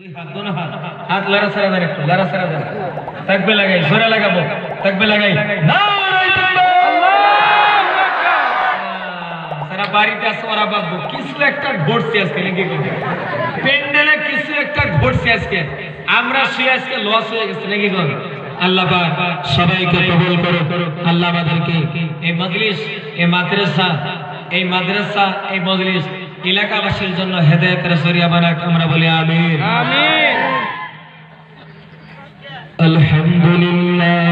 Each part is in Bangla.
दोनों हाथ लड़ा सरा दें, लड़ा सरा दें, तक पे लगाई, जोरा लगा वो, तक पे लगाई, सारा बारी ते आसमारा बाबू, किस लेक्टर घोड़ से ऐसे लेंगे को, पेंडले किस लेक्टर घोड़ से ऐसे, आमरा शियास के लॉस हुए किस लेंगे को, अल्लाह पाक सबाई को कबूल करो, अल्लाह मदर की, ये मजलिस, ये माद्रसा, ये मजलिस इलाका बासिर जन्नो हेदायत रसरिया बानाक আমরা বলি আমিন আমিন আলহামদুলিল্লাহ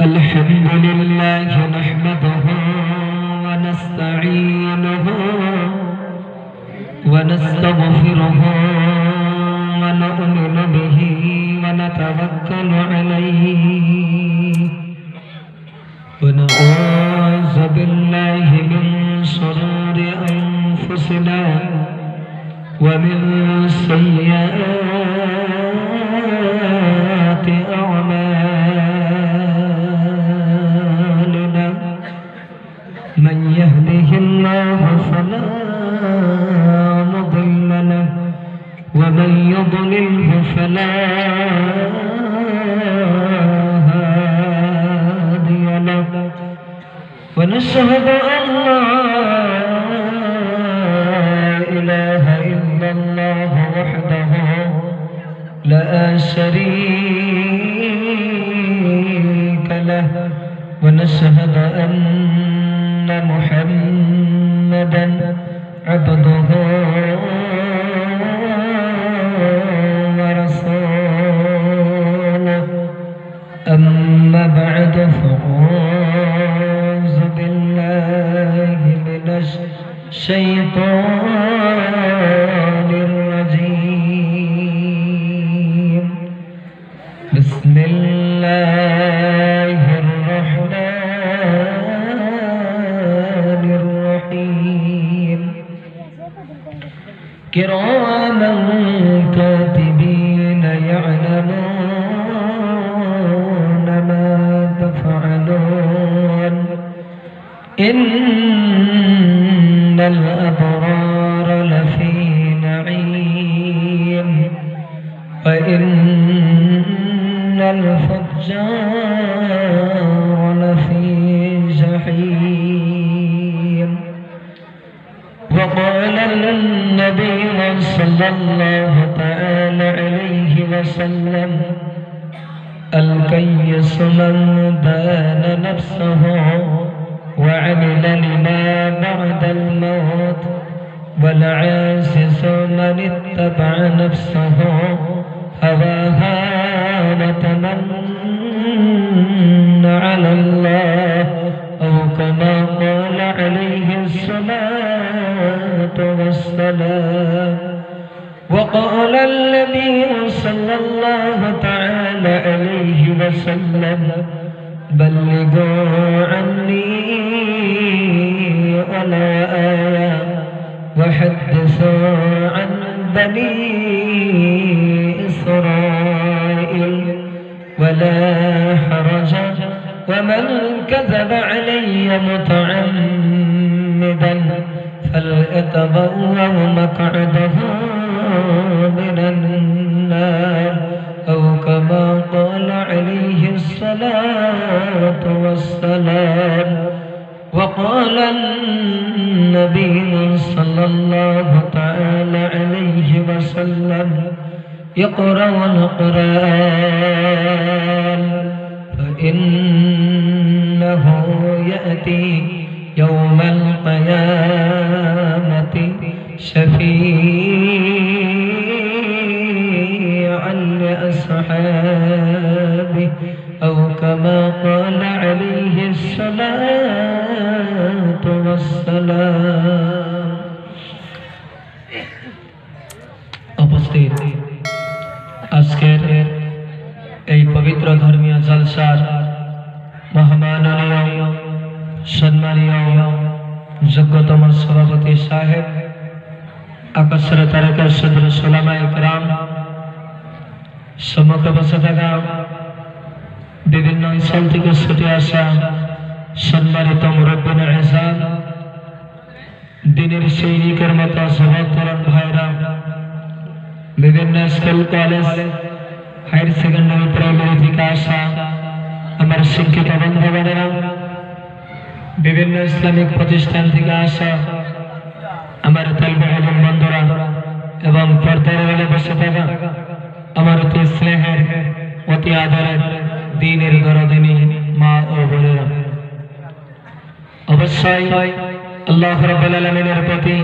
আলহামদুলিল্লাহ নাহমাদুহু ওয়া নাস্তাঈনুহু ওয়া নাস্তাগফিরুহু ওয়া নু'মিनु বিহি ওয়া নাতাওয়াক্কালু আলাইহি ونعوذ بالله من شرور أنفسنا ومن سيئات أعمالنا من يهده الله فلا مضل له ومن يضلله فلا ونشهد أن لا إله إلا الله وحده لا شريك له ونشهد أن محمدا عبده ورسوله أما بعد الشيطان الرجيم بسم الله الرحمن الرحيم كراما كاتبين يعلمون ما تفعلون إن الأبرار لفي نعيم وإن الفجار لفي جحيم وقال النبي صلى الله تعالى عليه وسلم الكيس من دان نفسه وعمل لما بعد الموت والعاجز من اتبع نفسه هواها وتمنى على الله أو كما قال عليه الصلاة والسلام وقال النبي صلى الله تعالى عليه وسلم بلغوا عني ولو آية وحدثوا عن بني إسرائيل ولا حرج ومن كذب علي متعمدا فليتبوأ مقعده من النار أو كما قال عليه الصلاة والسلام وقال النبي صلى الله تعالى عليه وسلم يقرأ القرآن فإنه يأتي يوم القيامة شفيعا لأصحابه أو كما قال عليه الصلاة والسلام উপস্থিত আজকের এই পবিত্র ধর্মীয় জলসার মহামাননীয় সম্মানীয় যোগ্যতম সভাপতি সাহেব আকসর তারকা সদর উলামায়ে কেরাম সম্মুখে বসে থাকা বিভিন্ন স্থান থেকে ছুটে আসা সম্মানিত মুরব্বিন ইহসান দিনের সৈনিকের মতো সমান্তরাল ভাইরা, বিভিন্ন school college higher secondary primary থেকে আসা আমার শিক্ষিত বন্ধুগণেরা, বিভিন্ন ইসলামিক প্রতিষ্ঠান থেকে আসা আমার তালিবে ইলম বন্ধুরা এবং পর্দার আড়ালে বসে থাকা আমার অতি স্নেহের অতি আদরের দ্বীনের দরদিনী মা ও বোনেরা, অবশ্যই আল্লাহ রাব্বুল আলামিনের প্রতি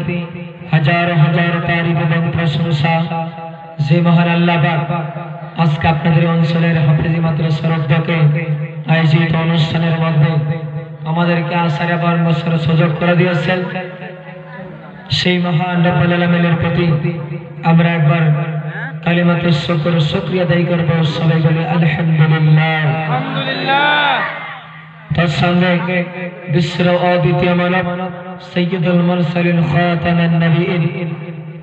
হাজার হাজার তারিফ এবং প্রশংসা যে মহান আল্লাহ পাক আজকে আপনাদের অঞ্চলের হাফেজি মাদ্রাসার উদ্যোগে আয়োজিত অনুষ্ঠানের মধ্যে আমাদেরকে আসার আবার বছরের সুযোগ করে দিয়েছেন। সেই মহান রব্বুল আলামিনের প্রতি আমরা একবার কালিমাতুশ শুকর শুকরিয়া আদায় করব। সবাই বলে আলহামদুলিল্লাহ। আলহামদুলিল্লাহ। তার সঙ্গে বিশ্বের অদ্বিতীয় মানব সাইয়্যিদুল মুরসালিন খাতামুন নবিয়্যিন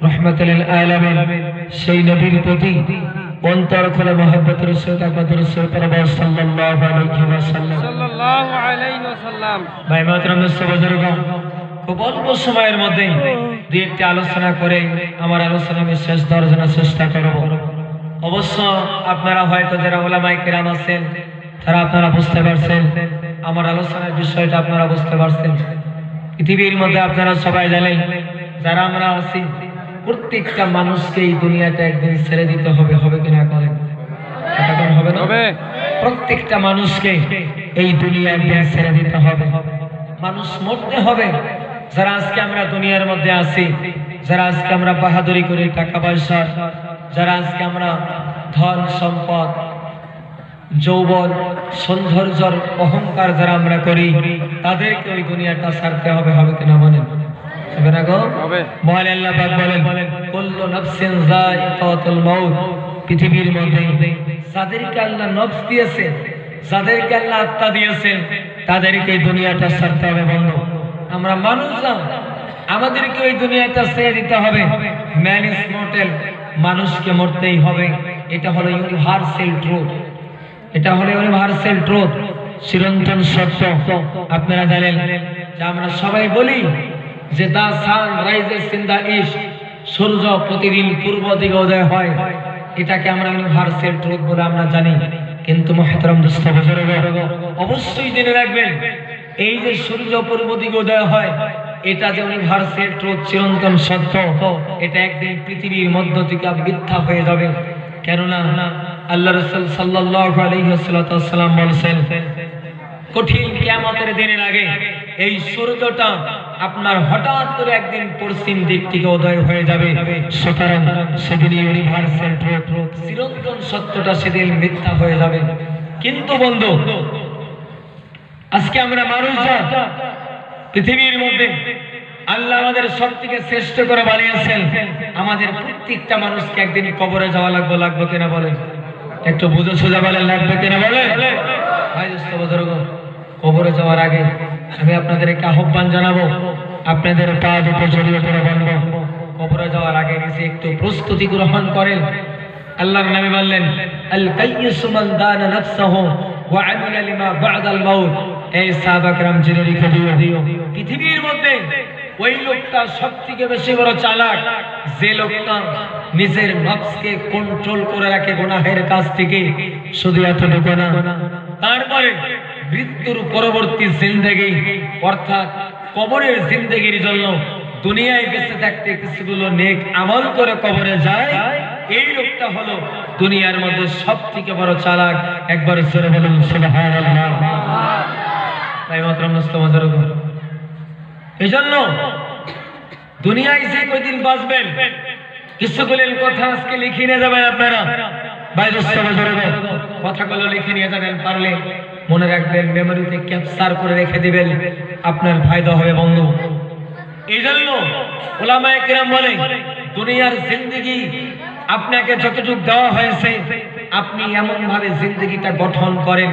রাহমাতুল লিল আলামিন সেই নবীর প্রতি অন্তর খুলে মহব্বতের সাথে দরুদ পড়ব সাল্লাল্লাহু আলাইহি ওয়াসাল্লাম। সাল্লাল্লাহু আলাইহি ওয়াসাল্লাম। ভাই মাতরম বুজুর্গ, খুব অল্প সময়ের মধ্যে দুই একটি আলোচনা করে আমার আলোচনা আমি শেষ দেওয়ার জন্য চেষ্টা করব। অবশ্য আপনারা হয়তো যারা উলামায়ে কেরাম আছেন তারা আপনারা বুঝতে পারছেন, আমার আলোচনার বিষয়টা আপনারা বুঝতে পারছেন। পৃথিবীর মধ্যে আপনারা সবাই জানেন যারা আমরা আছি প্রত্যেকটা মানুষকে এই দুনিয়াটা একদিন ছেড়ে দিতে হবে, হবে কিনা করেন? হবে না? প্রত্যেকটা মানুষকে এই দুনিয়া একদিন ছেড়ে দিতে হবে, মানুষ মরতে হবে। যারা আজকে আমরা দুনিয়ার মধ্যে আছি, যারা আজকে আমরা বাহাদুরি করি টাকা পয়সা, যারা আজকে আমরা ধন সম্পদ যৌবন সৌন্দর্যর অহংকার যারা আমরা করি, তাদেরকে ওই দুনিয়াটা ছাড়তে হবে, হবে কিনা বলেন? হবে না গো? মহান আল্লাহ পাক বলেন কুল্লু নাফসিন যায়িকাতুল মাউত। পৃথিবীর মধ্যে যাদেরকে আল্লাহ নফস দিয়েছেন, যাদেরকে আল্লাহ আত্মা দিয়েছেন, তাদেরকে এই দুনিয়াটা ছাড়তে হবে বন্ধু। আমরা মানুষরা আমাদেরকে ওই দুনিয়াটা ছেড়ে দিতে হবে। ম্যান ইজ মর্টাল, মানুষকে মরতেই হবে। এটা হলো ইউনিভার্সাল ট্রুথ, এটা হলো ইউনিভার্সাল ট্রুথ, চিরন্তন সত্য। আপনারা জানেন যে আমরা সবাই বলি যে the sun rises in the east, সূর্য প্রতিদিন পূর্ব দিকে উদয় হয়, এটাকে আমরা ইউনিভার্সাল ট্রুথ বলে আমরা জানি। কিন্তু মুহতারাম দোস্ত বুজুর্গ, অবশ্যই জেনে রাখবেন এই যে সূর্য পূর্ব দিকে উদয় হয়, এটা যে ইউনিভার্সাল ট্রুথ চিরন্তন সত্য, এটা একদিন পৃথিবীর মধ্য থেকে মিথ্যা হয়ে যাবে। কেননা আল্লাহ রাসূল সাল্লাল্লাহু আলাইহি ওয়াসাল্লাম বলেছেন কঠিন কিয়ামতের দিনের আগে এই সূর্যটা আপনার হঠাৎ করে একদিন পশ্চিম দিক থেকে উদয় হয়ে যাবে। সুতরাং সেদিন ইউনিভার্সাল ট্রুথ চিরন্তন সত্যটা সেদিন মিথ্যা হয়ে যাবে। কিন্তু বন্ধু, আজকে আমরা মানুষরা পৃথিবীর মধ্যে আল্লাহ আমাদের সবথেকে শ্রেষ্ঠ করে বানিয়েছেন। আমাদের প্রত্যেকটা মানুষকে একদিন কবরে যাওয়া লাগবে কিনা বলেন? একটু বুঝে সোজা বলেন, লাগবে কিনা বলেন? ভাই দোস্ত বুজুর্গ, কবরে যাওয়ার আগে আমি আপনাদেরকে আহ্বান জানাবো, আপনাদের পা দুটো জড়িয়ে ধরে বলবো, কবরে যাওয়ার আগে নিজে একটু প্রস্তুতি গ্রহণ করেন। আল্লাহর নবী বললেন আল কাইয়্যিসু মান দানা নাফসাহু ওয়া আমিলা লিমা বা'দাল মাউত। এই সাহাবা کرام জেনে রেখে দিও, পৃথিবীর মধ্যে ওই লোকটা সবথেকে বেশি বড় চালাক যে লোকটা নিজের নফসকে কন্ট্রোল করে রাখে গুনাহের কাজ থেকে। শুধু এতটুকু না, তারপরে মৃত্যুর পরবর্তী জিন্দেগি অর্থাৎ কবরের জিন্দেগির জন্য দুনিয়ায় বেঁচে থাকতে কিছুগুলো নেক আমল করে কবরে যায়, এই লোকটা হলো দুনিয়ার মধ্যে সবথেকে বড় চালাক। একবার জোরে বলুন সুবহানাল্লাহ। তাই মাত্র মুসলমানদের এইজন্য দুনিয়ায় যে কয়দিন বাঁচবেন কিছুগুলোর কথা আজকে লিখে নিয়ে যাবেন আপনারা। ভাই দোস্ত বুজুর্গ, কথাগুলো লিখে নিয়ে যাবেন, পারলে মনে রাখবেন, মেমোরিতে ক্যাপচার করে রেখে দিবেন, আপনার ফায়দা হবে বন্ধু। এইজন্য উলামায়ে কেরাম বলে দুনিয়ার জিন্দেগি আপনাকে যতটুকু দেওয়া হয়েছে আপনি এমন ভাবে জিন্দেগিটা গঠন করেন,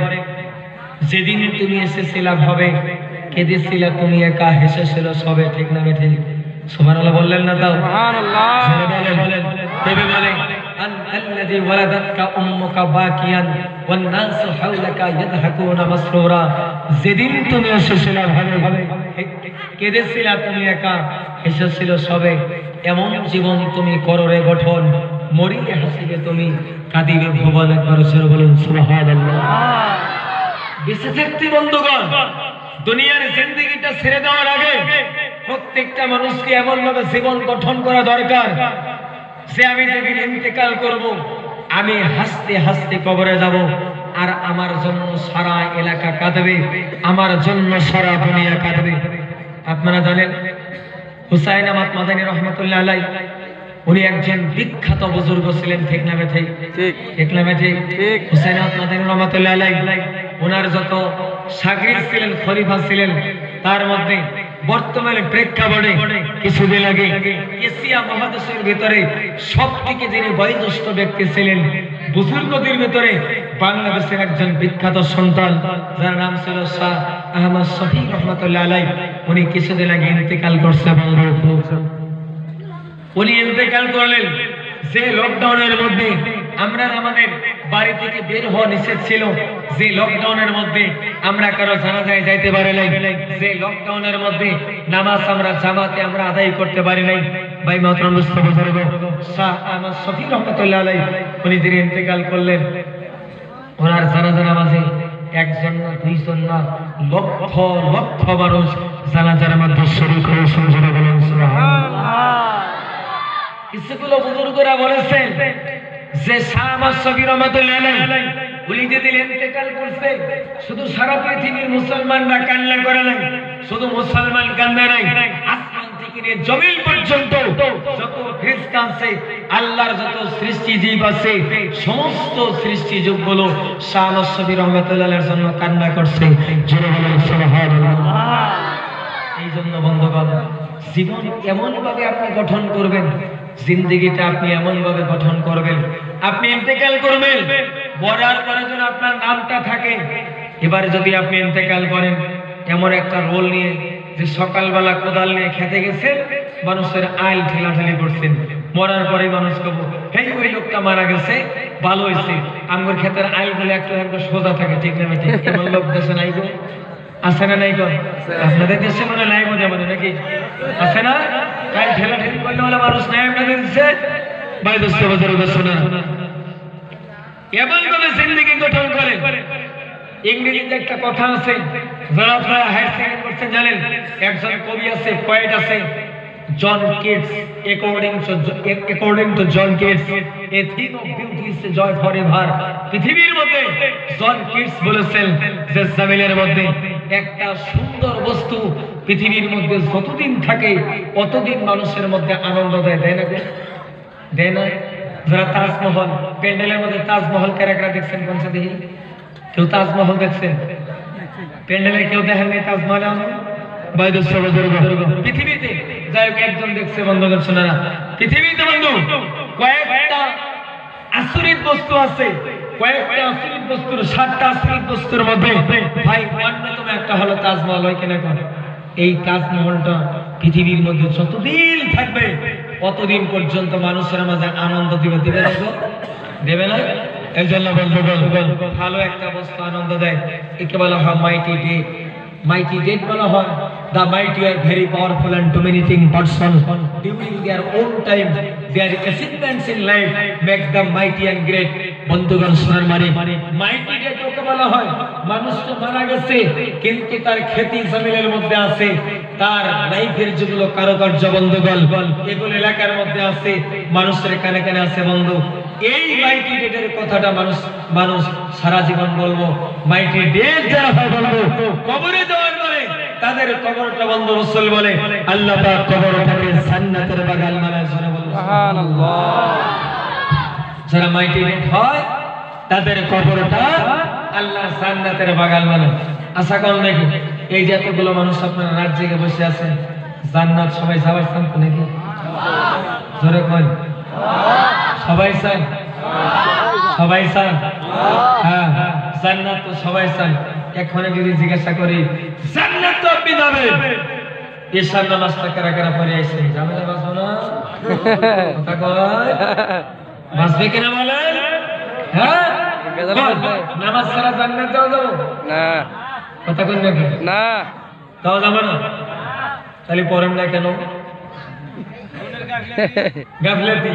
যেদিন তুমি এসেছিলা ভাবে কেঁদেছিলা তুমি একা, হেসেছিল সবে, ঠিক না ঠিক? সুবহানাল্লাহ বললেন না? তাও সুবহানাল্লাহ বলেন। তবে বলে আনতাল্লাযী ওয়ালাদাতকা উম্মুকা বাকিয়ান ওয়ান নাসু হাওলাকা ইয়াদহাকুনা মাসরুরা, যেদিন তুমি এসেছিলে ভাবে কেঁদেছিলে তুমি একা, হেসেছিল সবে, এমন জীবন তুমি করো রে গঠন, মরিলে হাসিবে তুমি, কাঁদিবে ভুবন। একবার জোরে বলুন সুবহানাল্লাহ। বেঁচে থাকতে বন্ধুগণ, দুনিয়ার জিন্দেগিটা ছেড়ে দেওয়ার আগে প্রত্যেকটা মানুষকে এমন ভাবে জীবন গঠন করা দরকার যে আমি যেদিন ইন্তেকাল করব, আমি হাসতে হাসতে কবরে যাব, আর আমার জন্য সারা এলাকা কাঁদবে, আমার জন্য সারা দুনিয়া কাঁদবে। আপনারা জানেন হুসাইন আহমদ মাদানী রহমাতুল্লাহ আলাইহি, উনি একজন বিখ্যাত বুজুর্গ ছিলেন, ঠিক না ঠিক? ঠিক না ঠিক? হুসাইন আহমদ মাদানী রহমাতুল্লাহ আলাইহি, ওনার যত শাগির্দ ছিলেন, খলিফা ছিলেন, তার মধ্যে বর্তমানে প্রেক্ষাপটে কিছুদিন আগে এশিয়া মহাদেশের ভিতরে সবথেকে যিনি বয়োজ্যেষ্ঠ ব্যক্তি ছিলেন, বুজুর্গদের ভিতরে বাংলাদেশের একজন বিখ্যাত সন্তান, যার নাম ছিল শাহ আহমদ শফি রহমাতুল্লাহ আলাইহি, উনি কিছুদিন আগে ইন্তেকাল করছেন। উনি ইন্তেকাল করলেন যে লকডাউনের মধ্যে আমরা আমাদের বাড়ি থেকে বের হওয়া নিষেধ ছিল, যে লকডাউনের মধ্যে আমরা কারো জানাজায় যাইতে পারি নাই, যে লকডাউনের মধ্যে নামাজ আমরা জামাতে আমরা আদায় করতে পারি নাই। ভাই মাহতারাম মুস্তাফা বুজুর্গ শাহ আহমদ শফি রহমাতুল্লাহ আলাইহি, উনি যিনি ইন্তেকাল করলেন, ওনার জানাজা নামাজে একজন না, দুইজন না, লক্ষ লক্ষ মানুষ জানাজার মধ্যে শরীক হয়ে সুজনে বলেন সুবহানাল্লাহ। কিছুগুলো বুজুর্গরা বলেছেন যে শাহ আহমদ শফি রহমাতুল্লাহ আলাইহি উনি যেদিন ইন্তেকাল করছে, শুধু সারা পৃথিবীর মুসলমানরা কান্না করে নাই, শুধু মুসলমান কান্দে নাই, আসমান থেকে নিয়ে জমিন পর্যন্ত যত ফেরেশতা আছে, আল্লাহর যত সৃষ্টি জীব আছে, সমস্ত সৃষ্টি জীবগুলো শাহ আহমদ শফি রহমাতুল্লাহ আলাইহির জন্য কান্না করছে। জোরে বলেন সুবহানাল্লাহ। এই জন্য বন্ধুগণ, জীবন এমন ভাবে আপনি গঠন করবেন, জিন্দেগিটা আপনি এমন ভাবে গঠন করবেন, আপনি ইন্তেকাল করবেন, মরার পরে যেন আপনার নামটা থাকে। এবারে যদি আপনি ইন্তেকাল করেন এমন একটা রোল নিয়ে যে সকালবেলা কোদাল নিয়ে খেতে গেছেন, মানুষের আইল ঠেলাঠেলি করছেন, মরার পরে মানুষ কব এই ওই লোকটা মারা গেছে, ভালো হয়েছে, আমার ক্ষেতের আইল গুলো একটু একটু সোজা থাকে, ঠিক না ঠিক? এমন লোক দেশে নাই গো, আছে না নাই গো? আপনাদের দেশে মনে নাই বোঝা মানে নাকি আছে না? তাই ঠেলাঠেলি করলে বলে মানুষ নাই আপনাদের দেশে। ভাই দোস্ত বাজার শোনা, এমন ভাবে জিন্দেগি গঠন করে। ইংরেজিতে একটা কথা আছে, যারা আপনারা হায়ার সেকেন্ডারি করছেন জানেন, একজন কবি আছে, পোয়েট আছে, John Keats. according to John Keats, a thing of beauty is a joy forever. পৃথিবীর মধ্যে জন কিটস বলেছেন যে জামিলের মধ্যে একটা সুন্দর বস্তু পৃথিবীর মধ্যে যতদিন থাকে ততদিন মানুষের মধ্যে আনন্দ দেয়, তাই না? দেয় না? যারা তাজমহল, প্যান্ডেলের মধ্যে তাজমহল কারা দেখছেন? কোন সাথে কেউ তাজমহল দেখছেন? প্যান্ডেলে কেউ দেখেননি তাজমহল? পৃথিবীতে যাই হোক একজন দেখছে। বন্ধুগণ শোনারা, পৃথিবীতে বন্ধু কয়েকটা আশ্চর্য বস্তু আছে, কয়েকটা আশ্চর্য বস্তুর 7টা আশ্চর্য বস্তুর মধ্যে ভাই অন্যতম একটা হলো তাজমহল। হয় কিনা? এই তাজমহলটা পৃথিবীর মধ্যে যতদিন থাকবে ততদিন পর্যন্ত মানুষের মাঝে আনন্দ দিবে, দিবে না? দেবে না? এই জন্য বন্ধুগণ ভালো একটা বস্তু আনন্দ দেয়, একে বলা হয় মাইটি ডেট। Mighty dead বলা হয়, the mighty are very powerful and dominating person. During their own time, their achievements in life make them mighty and great. বন্ধুগণ শোনার মানে মাইটি ডেড ওকে বলা হয় মানুষ তো মারা গেছে কিন্তু তার খ্যাতি জমিনের মধ্যে আছে, তার লাইফের যেগুলো কারুকার্য বন্ধুগণ এগুলো এলাকার মধ্যে আছে, মানুষের কানে কানে আছে। বন্ধু এই মাইটি ডেডের কথাটা মানুষ সারা জীবন বলবো। মাইটি ডেড যারা হয় বলবো কবরে যাওয়ার পরে তাদের কবরটা বন্ধু রাসূল বলে আল্লাহ পাক কবরটাকে জান্নাতের বাগান বানায়। সুবহানাল্লাহ। যারা মাইটি ডেড হয় তাদের কবরটা আল্লাহ জান্নাতের বাগান বানায়। আশা করেন নাকি এই যে এতগুলো মানুষ আপনারা রাত জেগে বসে আছেন, জান্নাত সবাই যাওয়ার চান তো নাকি? জোরে কই সবাই চান? সবাই চান? হ্যাঁ, জান্নাত তো সবাই চান। এখন যদি জিজ্ঞাসা করি জান্নাত তো আপনি যাবেন, ঈশার নামাজটা কারা কারা পড়ে আইছেন? ঝামেলা বাঁচো না কথা কয়। বাঁচবে কিনা বলেন? হ্যাঁ, নামাজ ছাড়া জান্নাত যাওয়া যাবো না? কথা কই নাকি? না, যাওয়া যাবে না। তাহলে পড়েন না কেন? গাফলাতি।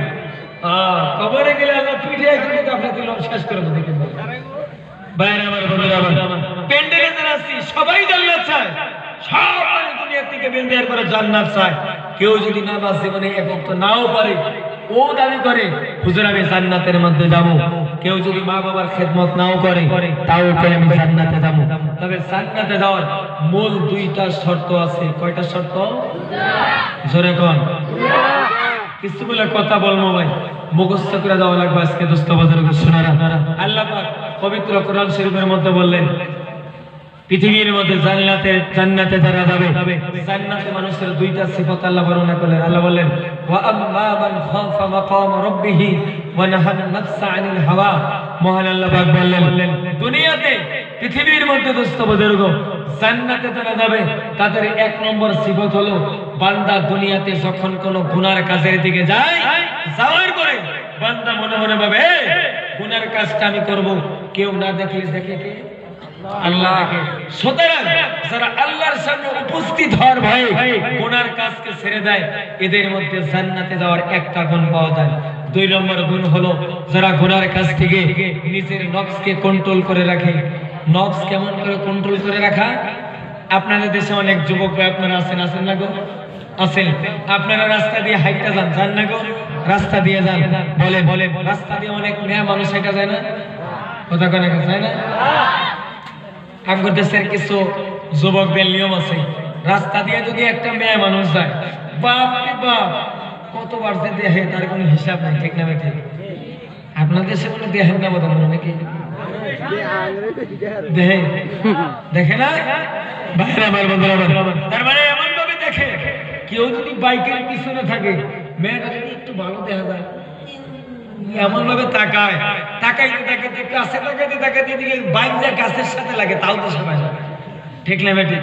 কবরে গেলে আল্লাহ পিঠে এখানে গাফলাতি লোক শেষ করে দেবে। কিন্তু বাইরে আমার বন্ধুরা, আমার প্যান্ডেলে যারা আছি সবাই জান্নাত চায়, সব মানে দুনিয়া থেকে বের করে জান্নাত চায়। কেউ যদি নামাজ জীবনে এক ওয়াক্ত নাও পারে, ও দাবি করে হুজুর আমি জান্নাতের মধ্যে যাব। কেউ যদি মা বাবার খেদমত নাও করে, তাও করে আমি জান্নাতে যাব। তবে জান্নাতে যাওয়ার মূল দুইটা শর্ত আছে। কয়টা শর্ত? জোরে কোন? কিছু বলে কথা বলবো ভাই, মুখস্থ করে যাওয়া লাগবে আজকে। দোস্ত বাজারে শোনারা, আল্লাহ পাক পবিত্র কোরআন শরীফের মধ্যে বললেন পৃথিবীর মধ্যে জান্নাতে যারা যাবে, জান্নাতে মানুষের দুইটা সিফাত আল্লাহ বর্ণনা করলেন। আল্লাহ বললেন ওয়া আম্মা মান খাফা মাকাম রাব্বিহি ওয়া নাহান নাফসা আনিল হাওয়া। মহান আল্লাহ পাক বললেন দুনিয়াতে পৃথিবীর মধ্যে দোস্ত বুজুর্গ জান্নাতে যারা যাবে তাদের এক নম্বর সিফাত হলো বান্দা দুনিয়াতে যখন কোনো গুনার কাজের দিকে যায়, যাওয়ার পরে বান্দা মনে মনে ভাবে গুনার কাজটা আমি করব, কেউ না দেখলে দেখে কে? আল্লাহ। সুতরাং যারা আল্লাহর সামনে উপস্থিত হওয়ার ভয়ে গুনার কাজকে ছেড়ে দেয়, এদের মধ্যে জান্নাতে যাওয়ার একটা গুণ পাওয়া যায়। দুই নম্বর গুণ হলো যারা গুনার কাজ থেকে নিজের নফসকে কন্ট্রোল করে রাখে। নফস কেমন করে কন্ট্রোল করে রাখা? আপনাদের দেশে অনেক যুবক ভাই আপনারা আছেন না গো? আছেন। আপনারা রাস্তা দিয়ে হাইটা যান না গো? রাস্তা দিয়ে যান, বলে রাস্তা দিয়ে অনেক মেয়ে মানুষ হাইটা যায় না? কথা কয় না? যায় না? আমাদের দেশের কিছু যুবকদের নিয়ম আছে, রাস্তা দিয়ে যদি একটা মেয়ে মানুষ যায়, বাপ রে বাপ কতবার যে দেখে তার কোনো হিসাব নাই। ঠিক না বেঠিক? আপনাদের দেশে কোনো দেখেন না বোধ হয় নাকি? দেখে না? তার মানে এমন ভাবে দেখে, কেউ যদি বাইকের পিছনে থাকে, মেয়েটা যদি একটু ভালো দেখা যায়, এমন ভাবে তাকায় কাছে তাকাইতে দিকে বাইক যা গাছের সাথে লাগে, তাও তো সবাই। ঠিক না বেঠিক?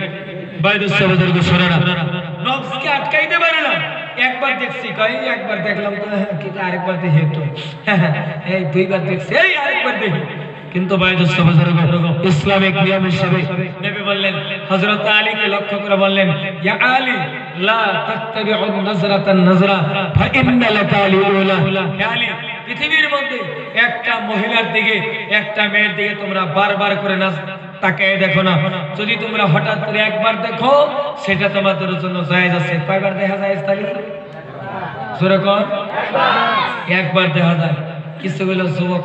নফসকে আটকাইতে পারে না। একবার দেখছি, একবার দেখলাম তো, আরেকবার দেখি তো, এই দুইবার দেখছি, এই আরেকবার দেখি। কিন্তু ইসলামিক নিয়ম হিসেবে নবী বললেন, হযরত আলীকে লক্ষ্য করে বললেন, ইয়া আলী লা তাত্তাবিউন নাজরাতান নাজরা ফা ইন্না লাকা লিউলা। হে আলী, পৃথিবীর মধ্যে একটা মহিলার দিকে, একটা মেয়ের দিকে তোমরা বারবার করে তাকায় দেখো না। যদি তোমরা হঠাৎ করে একবার দেখো, সেটা তোমাদের জন্য জায়েজ আছে। কয়বার দেখা যায়? জোরে কোন? একবার দেখা যায়। কিছুগুলো যুবক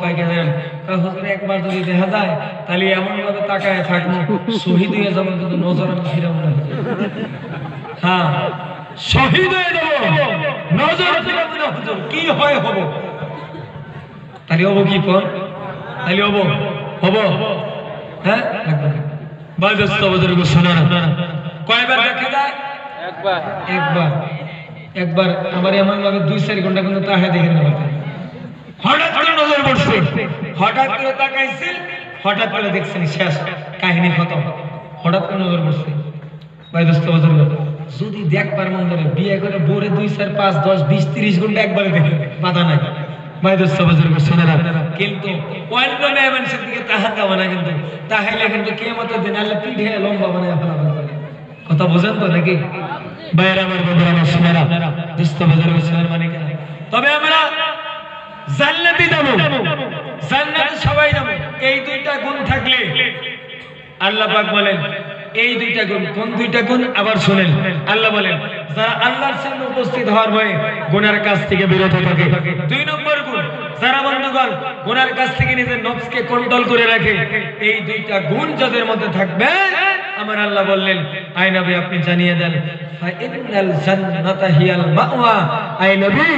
একবার যদি দেখা যায়, তাহলে এমন ভাবে তাকায় থাকবো শহীদ হয়ে যাবো, কিন্তু নজর আমি ফিরাবো না। হ্যাঁ, শহীদ হয়ে যাবো, নজর ফিরাবো না। হুজুর কি হয় হবো? তাহলে হবো কি কোন? তাহলে হবো হ্যাঁ, কয়বার দেখা যায়? একবার। আমার এমন ভাবে 2-4 ঘন্টা কিন্তু তাহাই দেখে না। হঠাৎ করে নজর পড়ছে, হঠাৎ করে তাকাইছে, হঠাৎ করে দেখছেন শেষ, কাহিনী খতম। হঠাৎ করে নজর পড়ছে। ভাই দোস্ত বুজুর্গ, যদি দেখবার মন ধরে বিয়ে করে বোরে 2-4-5-10-20-30 ঘন্টা একবারে দেখে, বাধা নাই। ভাই দোস্ত বুজুর্গ শোনেরা, কিন্তু অন্য মেয়ে মানুষের দিকে তাকাবো না, কিন্তু তাহলে কিন্তু কিয়ামতের দিন আল্লাহ পিঠে লম্বা বানায় ফেলাবে। কথা বুঝেন তো নাকি? ভাইরা আমার বন্ধুরা, আমার শোনেরা, দোস্ত বুজুর্গ শোনার মানে কেন? তবে আমরা জান্নাতে যাবো, জান্নাতে সবাই যাবো। এই দুইটা গুণ থাকলে আল্লাহ পাক বলেন, এই দুইটা গুণ। কোন দুইটা গুণ? আবার শুনেন, আল্লাহ বলেন যারা আল্লাহর সামনে উপস্থিত হওয়ার ভয়ে গুনার কাজ থেকে বিরত থাকে। 2 নম্বর গুণ, যারা বন্ধুগণ গুনার কাজ থেকে নিজের নফসকে কন্ট্রোল করে রাখে। এই দুইটা গুণ যাদের মধ্যে থাকবে, আমার আল্লাহ বললেন, আয় নবী আপনি জানিয়ে দেন, ফাইনাল জান্নাতা হিয়াল মাওয়া। আয় নবী,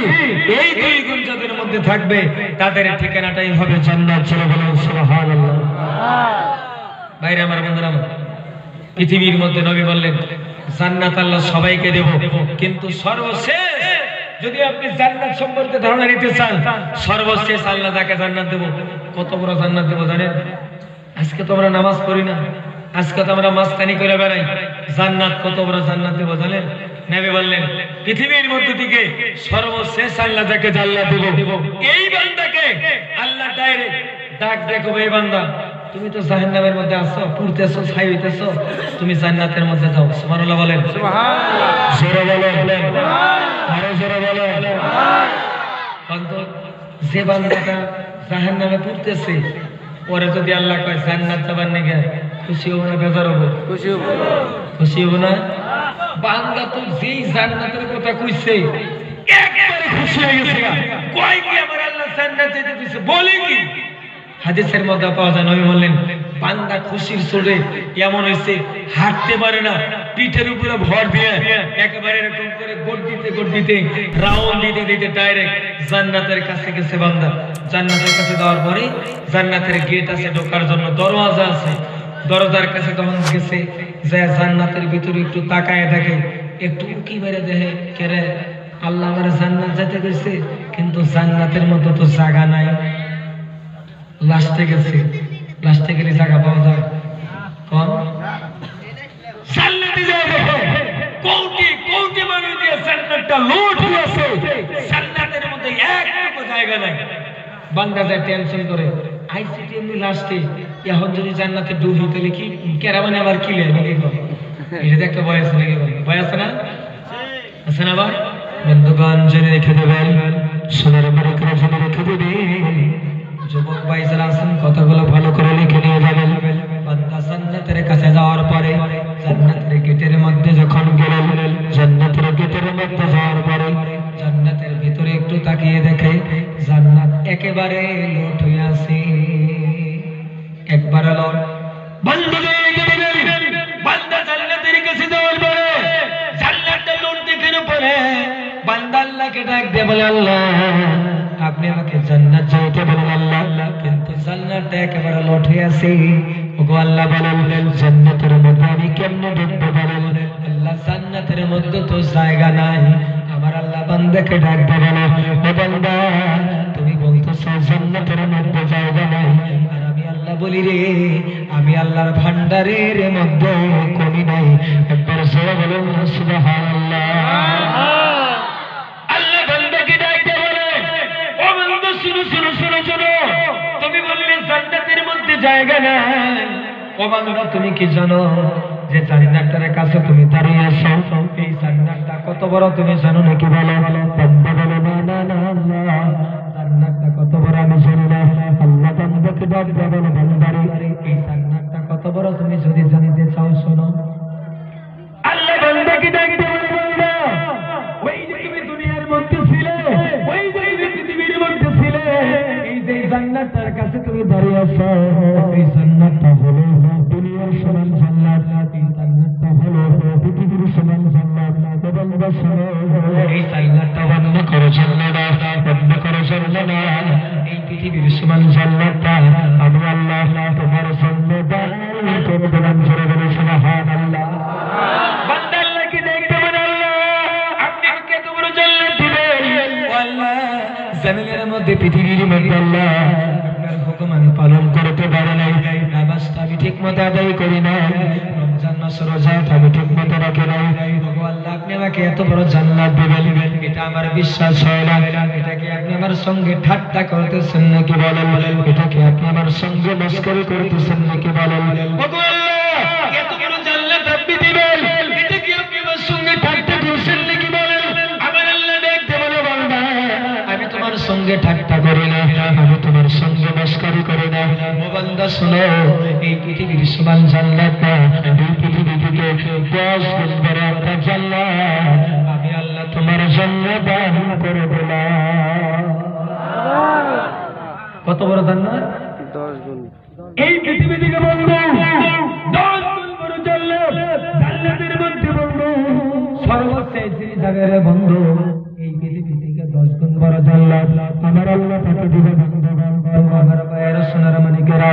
এই দুই গুণ যাদের মধ্যে থাকবে, তাদের ঠিকানাটাই হবে জান্নাত। সুবহানাল্লাহ। ভাইরা আমার বন্ধুরা, পৃথিবীর মধ্যে নবী বললেন জান্নাত আল্লাহ সবাইকে দেব, কিন্তু সর্বশেষ যদি আপনি জান্নাত সম্পর্কে ধারণা নিতে চান, সর্বশেষ আল্লাহ তাকে জান্নাত দেব। কত বড় জান্নাত দেব জানেন? আজকে তো আমরা নামাজ পড়ি না, আজকে তো আমরা মাস্তানি করে বেড়াই, জান্নাত কত বড় জান্নাত দেব জানেন? নবী বললেন পৃথিবীর মধ্যে থেকে সর্বশেষ আল্লাহ যাকে জান্নাত দেব এই বান্দাকে আল্লাহ ডাইরেক্ট ডাক দেখো এই বান্দা তুমি তো জাহান্নামের মধ্যে আছো পুড়তেছো ছাই হইতেছো তুমি জান্নাতের মধ্যে যাও সুবহানাল্লাহ বলেন সুবহানাল্লাহ জোরে বলেন আরো জোরে বলেন কিন্তু যে বান্দাটা জাহান্নামে পুড়তেছে পরে যদি আল্লাহ কয় জান্নাত যাবার নিগে খুশি হবো না বেজার হবো খুশি হবো না বান্দা তো যেই জান্নাতের কথা কইছে একবারে খুশি হয়ে গেছে কয় কি আমার আল্লাহ জান্নাত যেতে দিছে বলে কি হাদিসের মধ্যে পাওয়া যায় নবী বললেন বান্দা খুশির চোটে এমন হইছে হাঁটতে পারে না পিঠের উপরে ভর দিয়ে একেবারে এরকম করে গোট দিতে রাউন্ড দিতে ডাইরেক্ট জান্নাতের কাছে গেছে বান্দা জান্নাতের কাছে যাওয়ার পরে জান্নাতের গেট আছে ঢোকার জন্য দরওয়াজা আছে দরজার কাছে তখন গেছে যে জান্নাতের ভিতরে একটু তাকায় দেখে একটু উকি মেরে দেখে কেরে আল্লাহ আমার জান্নাত যেতে গেছে কিন্তু জান্নাতের মধ্যে তো জায়গা নাই লাস্টে গেলে জায়গা পাওয়া যায় কোন জান্নাতে যাবে কোটি মানুষ দিয়ে জান্নাতটা লুট হয়েছে জান্নাতের মধ্যে একটুকু জায়গা নাই বান্দা যায় টেনশন করে আইসিটি এমনি লাস্টে এখন যদি জান্নাতে ডুবি তাহলে কি কেরামানে আবার কি লে নাকি কোন এটা একটা বয়স নাকি বয়স আছে না আছে না আবার বন্ধুগণ জেনে রেখে দেবেন সোনার বাড়িকে জেনে রেখে দেবেন যুবক ভাই যারা আছেন কথাগুলো ভালো করে লিখে নিয়ে যাবেন বান্দা জান্নাতের কাছে যাওয়ার পরে জান্নাতের গেটের মধ্যে যখন গেলেন জান্নাতের গেটের মধ্যে যাওয়ার পরে জান্নাতের ভিতরে একটু তাকিয়ে দেখে জান্নাত একেবারে লুট হয়ে আছে একবার লট বান্দা জান্নাতের কাছে যাওয়ার পরে জান্নাতটা লুট দেখার পরে বান্দা আল্লাহকে ডাক দিয়ে বলে আল্লাহ আপনি আমাকে জান্নাত যাইতে বলেন আল্লাহ কিন্তু জান্নাতটা একেবারে লট হয়ে আছে ওগো আল্লাহ বলেন জান্নাতের মধ্যে আমি কেমনে ঢুকবো বলেন আল্লাহ জান্নাতের মধ্যে তো জায়গা নাই আমার আল্লাহ বান্দাকে ডাক দিয়ে বলে ও বান্দা তুমি বলতেছ জান্নাতের মধ্যে জায়গা নাই আর আমি আল্লাহ বলি রে আমি আল্লাহর ভান্ডারের মধ্যে কমি নাই একবার জোরে বলুন সুবহানাল্লাহ আল্লাহ বান্দাকে ডাক দিয়ে বলে ও বান্দা শুনো তুমি বললে জান্নাতের মধ্যে জায়গা নাই ও বান্দা তুমি কি জানো যে জান্নাতের কাছে তুমি দাঁড়িয়ে আছো এই জান্নাতটা কত বড় তুমি জানো নাকি বলো বান্দা বলে না আল্লাহ জান্নাতটা কত বড় আমি জানি না আল্লাহ বান্দাকে ডাক দিয়ে বলে বান্দারে এই জান্নাতটা কত বড় তুমি যদি জানতে চাও শোনো আল্লাহ বান্দাকে ডাক দিয়ে বলে বান্দা ওই যে তুমি দুনিয়ার মধ্যে ছিলে ওই যে পৃথিবীর মধ্যে ছিলে এই যে জান্নাতের কাছে তুমি দাঁড়িয়ে আছো এই জান্নাতটা হলো দুনিয়ার সমান জান্নাত এই জান্নাতটা হলো পৃথিবীর সমান জান্নাত বান্দা শোনো এই জান্নাতটা বন্ধ করো জান্নাত বন্ধ করো জান্নাত এই পৃথিবীর সমান জান্নাতটা আমি আল্লাহ তোমার জন্য দান করে দিলাম জোরে বলে সুবহানাল্লাহ বান্দা আল্লাহকে দেখতে বলে আল্লাহ আপনি আমাকে এত বড় জান্নাত দিবেন ও আল্লাহ জমিনের মধ্যে পৃথিবীর মধ্যে আল্লাহ আপনার হুকুম আমি পালন করতে পারি নাই নামাজটা আমি ঠিকমতো আদায় করি নাই রমজান মাস রোজা আমি ঠিকমতো রাখি নাই ওগো আল্লাহ আপনি আমাকে এত বড় জান্নাত দিবেন এটা আমার বিশ্বাস হয় না এটা কি আপনি আমার সঙ্গে ঠাট্টা করতেছেন নাকি বলেন এটা কি আপনি আমার সঙ্গে মস্করি করতেছেন নাকি বলেন ওগো আল্লাহ এত বড় জান্নাত আপনি দিবেন এটা কি আপনি আমার সঙ্গে ঠাট্টা করছেন নাকি বলেন আমার আল্লাহ দেখতে বলে বান্দা আমি তোমার সঙ্গে ঠাট্টা করি না আমি তোমার সঙ্গে মস্করি করি না ও বান্দা শোনো এই পৃথিবীর সমান জান্নাত না এই পৃথিবী থেকে 10 গুণ বড় একটা জান্নাত আমি আল্লাহ তোমার জন্য দান করে দিলাম কত বড় জান্নাত 10 গুণ এই পৃথিবী থেকে বন্ধু 10 গুণ বড় জান্নাত জান্নাতের মধ্যে বন্ধু সর্বশেষ জায়গায় বন্ধু এই পৃথিবী থেকে 10 গুণ বড় জান্নাত আমার আল্লাহ তাকে দিবে বন্ধু আমার ভাইয়ের সোনার মানিকেরা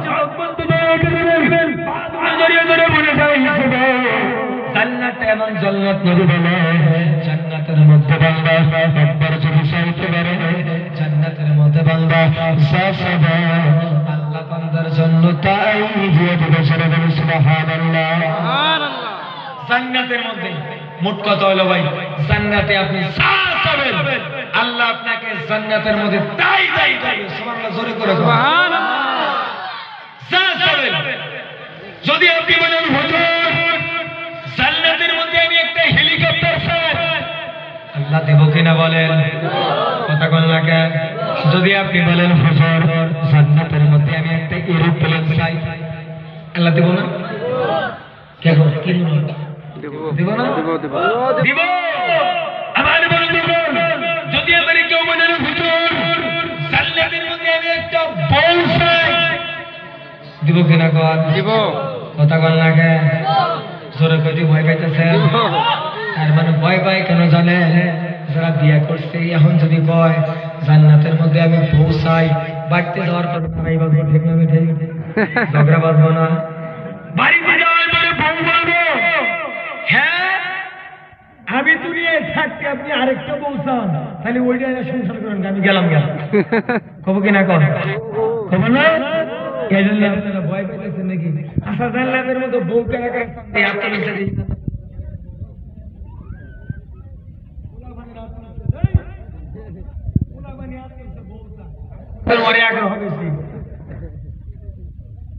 যুবক বন্ধু দয়া করে বলবেন জড়িয়ে ধরে মনে যায় জান্নাত এমন জান্নাত নবী বলে জান্নাতের মধ্যে বান্দা একবার যদি চাইতে পারে জান্নাতের মধ্যে বান্দা সাসাবা আল্লাহ বান্দার জন্য তাই দিয়ে দিবে সুবহানাল্লাহ সুবহানাল্লাহ জান্নাতের মধ্যে মোট কথা হলো ভাই জান্নাতে আপনি যা চাবেন আল্লাহ আপনাকে জান্নাতের মধ্যে তাই তাই দেবে। সুবহানাল্লাহ, জোরে করে সুবহানাল্লাহ। যা চাবেন যদি আপনি বলেন হুজুর জান্নাতের মধ্যে আমি একটা হেলিকপ্টার চাই, আল্লাহ দেব কিনা বলেন? কথা বলেন না কেন? যদি আপনি বলেন হুজুর জান্নাতের মধ্যে আমি একটা এরোপ্লেন চাই, আল্লাহ দেব না? কেন কি মনে হয়? দেব না? দিব। আমার বন্ধুগণ, যদি আমার কেউ বলেন হুজুর জান্নাতের মধ্যে আমি একটা বউ চাই, দিব কিনা কর? দিব। কথা বলেন না কেন? জোরে কইতে ভয় পাইতেছেন? তার মানে ভয় পায় কেন জানে? যারা বিয়ে করছে এখন যদি কয় জান্নাতের মধ্যে আমি বউ চাই, বাড়িতে যাওয়ার পর ভাই বাবু ঠিক না ঠিক ঝগড়া বাঁধবো না, বাড়িতে যাওয়ার পরে বউ বলবো হ্যাঁ আমি দুনিয়ায় থাকতে আপনি আরেকটা বউ চান, তাহলে ওইটা সংসার করেন, আমি গেলাম কব কিনা কর খবর না? এই জন্য আপনারা ভয় পাইতেছেন নাকি? আচ্ছা জান্নাতের মতো বউ কারা কারা চান? আত্মবিশ্বাস দিই তোমারে আগ্রহ বেশি।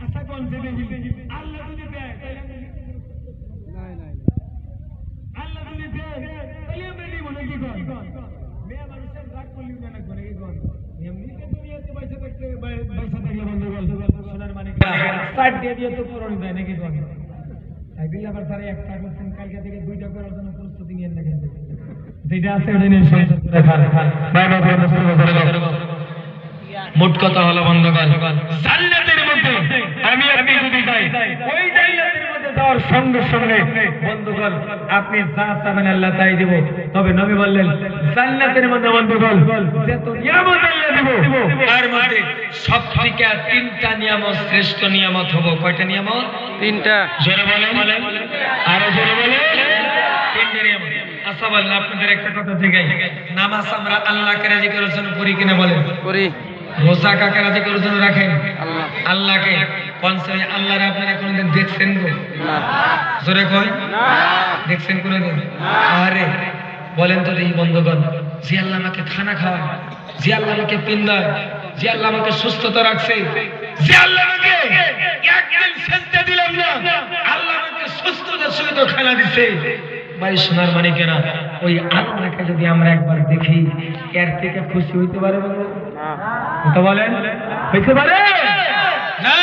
আচ্ছা কোন যে আল্লাহ যদি দেয় আল্লাহ যদি দেয় তাহলে আমরা নিব নাকি কোন? মেয়ে মানুষের রাগ করলি না কোন নাকি কোন? এমনিতে দুনিয়াতে পয়সা থাকতে পয়সা থাকলে বন্ধ গেল সোনার মানে স্টার্ট দিয়ে দিয়ে তো করণ দেয় নাকি কোন? তাই দিলে আবার তারা একটা করছেন কালকে থেকে দুইটা করার জন্য প্রস্তুতি নিয়ে দেখেন যেটা আছে ওটা নিয়ে সংসার করে খান ভাই বাবা করে মোট কথা হলো বন্ধুগণ জান্নাতের মধ্যে আমি আপনি যদি যাই ওই জান্নাতের মধ্যে যাওয়ার সঙ্গে সঙ্গে বন্ধুগণ আপনি যা চাবেন আল্লাহ তাই দিব। তবে নবী বললেন জান্নাতের মধ্যে বন্ধুগণ যত নিয়ামত আল্লাহ দিব তার মধ্যে সবথেকে তিনটা নিয়ামত শ্রেষ্ঠ নিয়ামত হবে। কয়টা নিয়ামত? তিনটা। জোরে বলেন, আরো জোরে বলেন। তিনটা নিয়ামত। আচ্ছা বলেন আপনাদের একটা কথা জিজ্ঞাসা, নামাজ আমরা আল্লাহকে রাজি করার জন্য পড়ি কিনা বলেন? পড়ি। রোজা কাকে রাজি করার জন্য রাখেন? আল্লাহকে। কোন সময় আল্লাহর আপনারা কোনদিন দেখছেন গো? না। জোরে কই না। দেখছেন কোনদিন? আরে বলেন তো দেখি বন্ধুগণ, যে আল্লাহ আমাকে খানা খাওয়ায়, যে আল্লাহ আমাকে পিন্দায়, যে আল্লাহ আমাকে সুস্থতা রাখছে, যে আল্লাহ আমাকে একদিন সেজদা দিলাম না, আল্লাহ আমাকে সুস্থতার সহিত খানা দিছে, ভাই সোনার মানিকেরা ওই আল্লাহকে যদি আমরা একবার দেখি এর থেকে খুশি হইতে পারে বলেন? তো বলেন হইতে পারে না?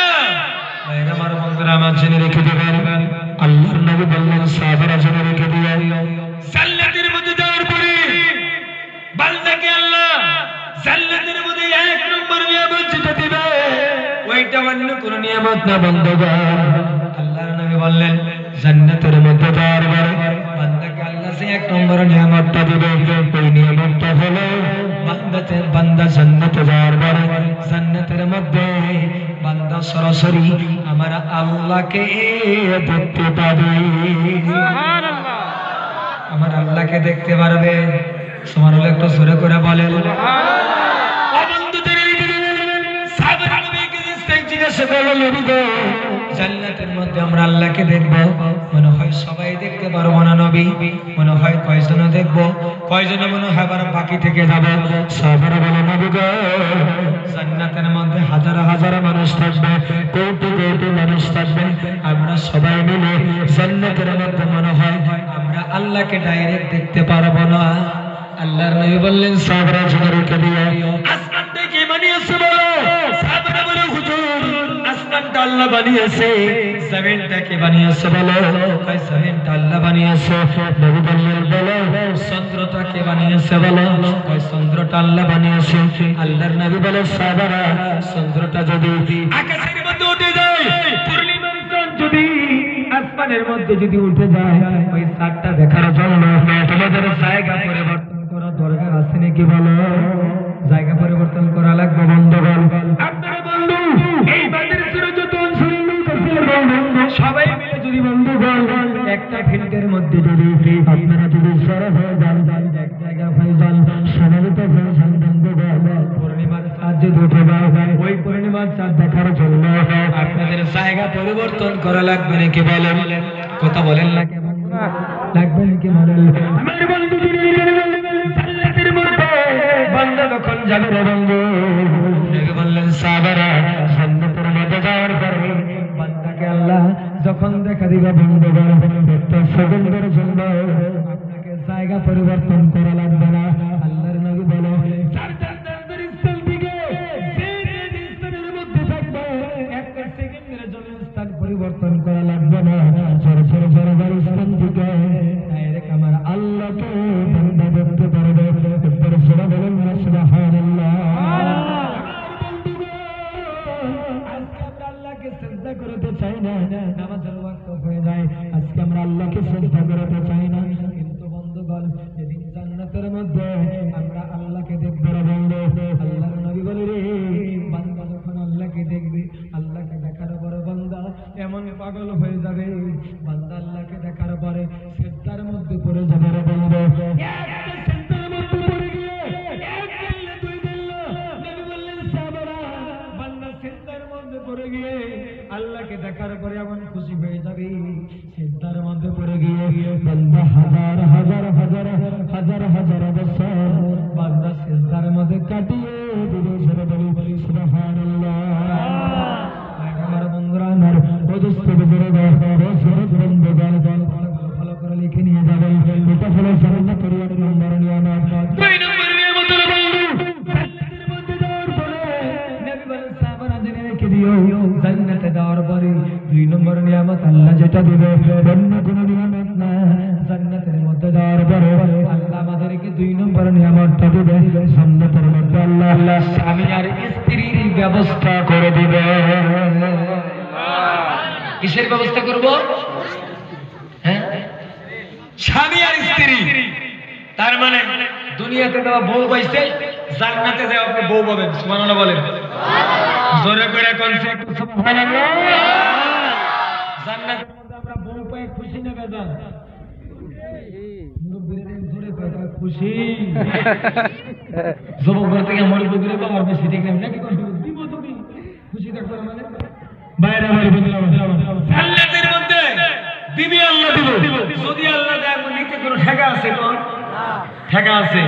ভাইরা আমার বন্ধুরা আমার জেনে রেখে দেবেন আল্লাহর নবী বললেন সাহাবারা জেনে রেখে দিও জান্নাতের মধ্যে যাওয়ার পরে বান্দাকে আল্লাহ জান্নাতের মধ্যে এক নম্বর নিয়ামত যেটা দিবে ওইটা অন্য কোনো নিয়ামত না বন্ধুগণ। আল্লাহর নবী বললেন জান্নাতের মধ্যে যাওয়ার পরে বান্দাকে আল্লাহ যে এক নম্বর নিয়ামতটা দিবে ওই নিয়ামতটা হলো বান্দা জান্নাতে যাওয়ার পরে জান্নাতের মধ্যে বান্দা সরাসরি আমার আল্লাহকে দেখতে পাবে। সুবহানাল্লাহ, আমার আল্লাহকে দেখতে পারবে। সুবহানাল্লাহ একটু জোরে করে বলেন জান্নাতের মধ্যে আমরা আল্লাহকে দেখব, মনে হয় সবাই দেখতে পারবো না নবী, মনে হয় কয়জন দেখবো, কয়জন মনে হয় আবার বাকি থেকে যাবে। সাহাবারা বলে নবী গো জান্নাতের মধ্যে হাজার হাজার মানুষ থাকবে, কোটি কোটি মানুষ থাকবে, আমরা সবাই মিলে জান্নাতের মধ্যে মনে হয় আমরা আল্লাহকে ডাইরেক্ট দেখতে পারবো না। আল্লাহর নবী বললেন সাহাবারা জেনে রেখে দিও আসমানটা কে বানিয়েছে বলো? সাহাবারা বলে হুজুর আসমানটা আল্লাহ বানিয়েছে। জমিনটা কে বানিয়েছে বলো? কই জমিনটা আল্লাহ বানিয়েছে। নবী বললেন বলো চন্দ্রটা কে বানিয়েছে বলো? কই চন্দ্রটা আল্লাহ বানিয়েছে। আল্লাহর নবী বলে সাহাবারা চন্দ্রটা যদি আকাশের মধ্যে উঠে যায়, পূর্ণিমার চাঁদ যদি আসমানের মধ্যে যদি উঠে যায়, ওই চাঁদটা দেখার জন্য তোমাদের জায়গা পরিবর্তন করা দরকার আছে নাকি বলো? জায়গা পরিবর্তন করা লাগবে বন্ধুগণ। আপনারা বন্ধু এই বাজারে যত অঞ্চলের লোক আছে সবাই মিলে যদি বন্ধুগণ একটা ফিল্ডের মধ্যে যদি আপনারা যদি জড়ো হয়ে যান, এক জায়গা হয়ে যান, সমাবেত হয়ে যান বন্ধুগণ, পূর্ণিমার চাঁদ যদি উঠে যায় ওই পূর্ণিমার চাঁদ দেখার জন্য আপনাদের জায়গা পরিবর্তন করা লাগবে নাকি বলেন? কথা বলেন না কেমন? লাগবে নাকি মনে আমার বন্ধু জান্নাতের মধ্যে বান্দা যখন যাবে রে বন্ধু নবী বললেন সাহাবারা জান্নাতের মধ্যে যাওয়ার পরে বান্দাকে আল্লাহ যখন দেখা দিবে বন্ধুগণ একটা সেকেন্ডের জন্য আপনাকে জায়গা পরিবর্তন করা লাগবে না আল্লাহর নবী বলে চার জান্নাতের স্থান থেকে যে স্থানের মধ্যে থাকবে একটা সেকেন্ডের জন্য স্থান পরিবর্তন করা লাগবে না ছোট ছোট স্থান থেকে ডাইরেক্ট আমার আল্লাহকে বান্দা দেখতে পারবে একবার সুবহান বলেন না সুবহানাল্লাহ আজকে আমরা আল্লাহকে সিজদা করতে চাই না নামাজের ওয়াক্ত হয়ে যায় আজকে আমরা আল্লাহকে সিজদা করতে চাই না কিন্তু বন্ধুগণ যেদিন জান্নাতের মধ্যে আমরা আল্লাহকে দেখব রে বন্ধু আল্লাহর নবী বলে রে বান্দা যখন আল্লাহকে দেখবে আল্লাহকে দেখার পরে বান্দা এমন পাগল হয়ে যাবে বান্দা আল্লাহকে দেখার পরে সিজদার মধ্যে পড়ে যাবে রে বন্ধু একটা সিজদার মধ্যে পড়ে গিয়ে এক দিল্লা দুই দিল্লা নবী বললেন সাহাবারা বান্দা সিজদার মধ্যে পড়ে গিয়ে আল্লাহকে দেখার পরে এমন খুশি হয়ে যাবে সিজদার মধ্যে পড়ে গিয়ে বান্দা হাজার হাজার হাজার হাজার হাজার বছর বান্দা সিজদার মধ্যে কাটিয়ে দিবে জোরে বলি সুবহানাল্লাহ আমার বন্ধুরা আমার ওদস্ত বজরে বন্ধুগণ ভালো করে লিখে নিয়ে যাবেন এটা হলো জান্নাতের নম্বর নিয়ামত দুই নম্বর নিয়ামত হলো বন্ধু জান্নাতের মধ্যে যাওয়ার পরে নবী বলেন সাহাবারা জেনে রেখে দিও জান্নাতে যাওয়ার পরে দুই নম্বর নিয়ামত আল্লাহ যেটা দিবে অন্য কোনো নিয়ামত না জান্নাতের মধ্যে যাওয়ার পরে আল্লাহ আমাদেরকে দুই নম্বর নিয়ামতটা দিবে জান্নাতের মধ্যে আল্লাহ স্বামী আর স্ত্রীর ব্যবস্থা করে দিবে কিসের ব্যবস্থা করব হ্যাঁ স্বামী আর স্ত্রী তার মানে দুনিয়াতে দেওয়া বউ পাইছে জান্নাতে যাও আপনি বউ পাবেন সুবহানাল্লাহ বলেন জোরে করে কনসেপ্ট সুবহানাল্লাহ জান্নাতের মধ্যে আমরা বউ পাই খুশি না বেজান মুরব্বিদের জোরে করে খুশি জবাব করতে গিয়ে মরে বগরে বাবার বেশি ঠিক না নাকি দিব তুমি খুশি থাকবে মানে বাইরে আমার বন্ধুরা জান্নাতের মধ্যে দিবি আল্লাহ দিব যদি আল্লাহ দেয় নিতে কোনো ঠেকা আছে কোন ঠেকা আছে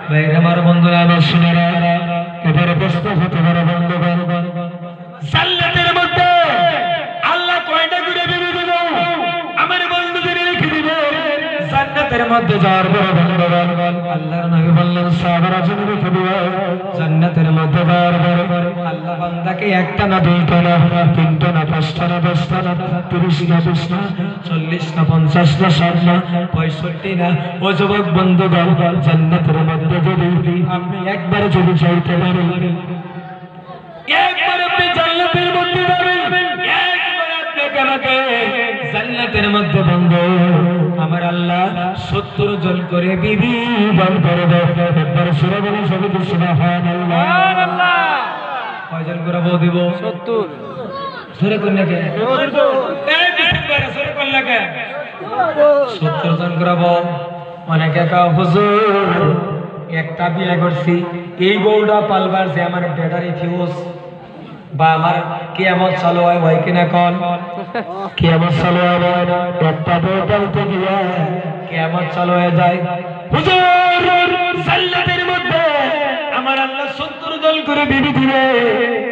বাইরে আমার বন্ধুরা আমার শুনেরা এবারে প্রশ্ন হতে পারে বন্ধুগণ জান্নাতের মধ্যে আল্লাহ কয়টা করে দিবে দিব আমার বন্ধুদের রেখে দিব জান্নাতের মধ্যে যাওয়ার পরে বন্ধুগণ আল্লাহর নবী বললেন সাহাবারা জেনে রেখে দিও জান্নাতের মধ্যে যাওয়ার পরে আল্লাহ বান্দাকে একটা না দুইটা না তিনটা না পাঁচটা না দশটা না 30 না 20 না 40 না 50 না 60 না 65 না ও যুবক বন্ধুগণ জান্নাতের মধ্যে যদি আপনি একবার যদি চাইতে পারেন একবার আপনি জান্নাতের মধ্যে যাবেন একবার আপনাকে আমাকে জান্নাতের মধ্যে বন্ধু আমার আল্লাহ 70 জন করে বিবি দান করে দেয় একবার সুরে বলে সবাই সুবহানাল্লাহ সুবহানাল্লাহ কয়জন করে বউ দিব 70 সুরে কোন লাগে এই বিসমিল্লাহ সুরে কোন লাগে 70 জন করে বউ অনেকে কও হুজুর একটা বিয়ে করছি এই বউটা পালবার যে আমার ব্যাটারি ফিউজ বা আমার কিয়ামত চালু হয় কিনা কোন কিয়ামত চালু হয় একটা বউ পালতে গিয়ে কিয়ামত চালু হয়ে যায় হুজুর জান্নাতের মধ্যে আমার আল্লাহ 70 জন করে বিবি দিবে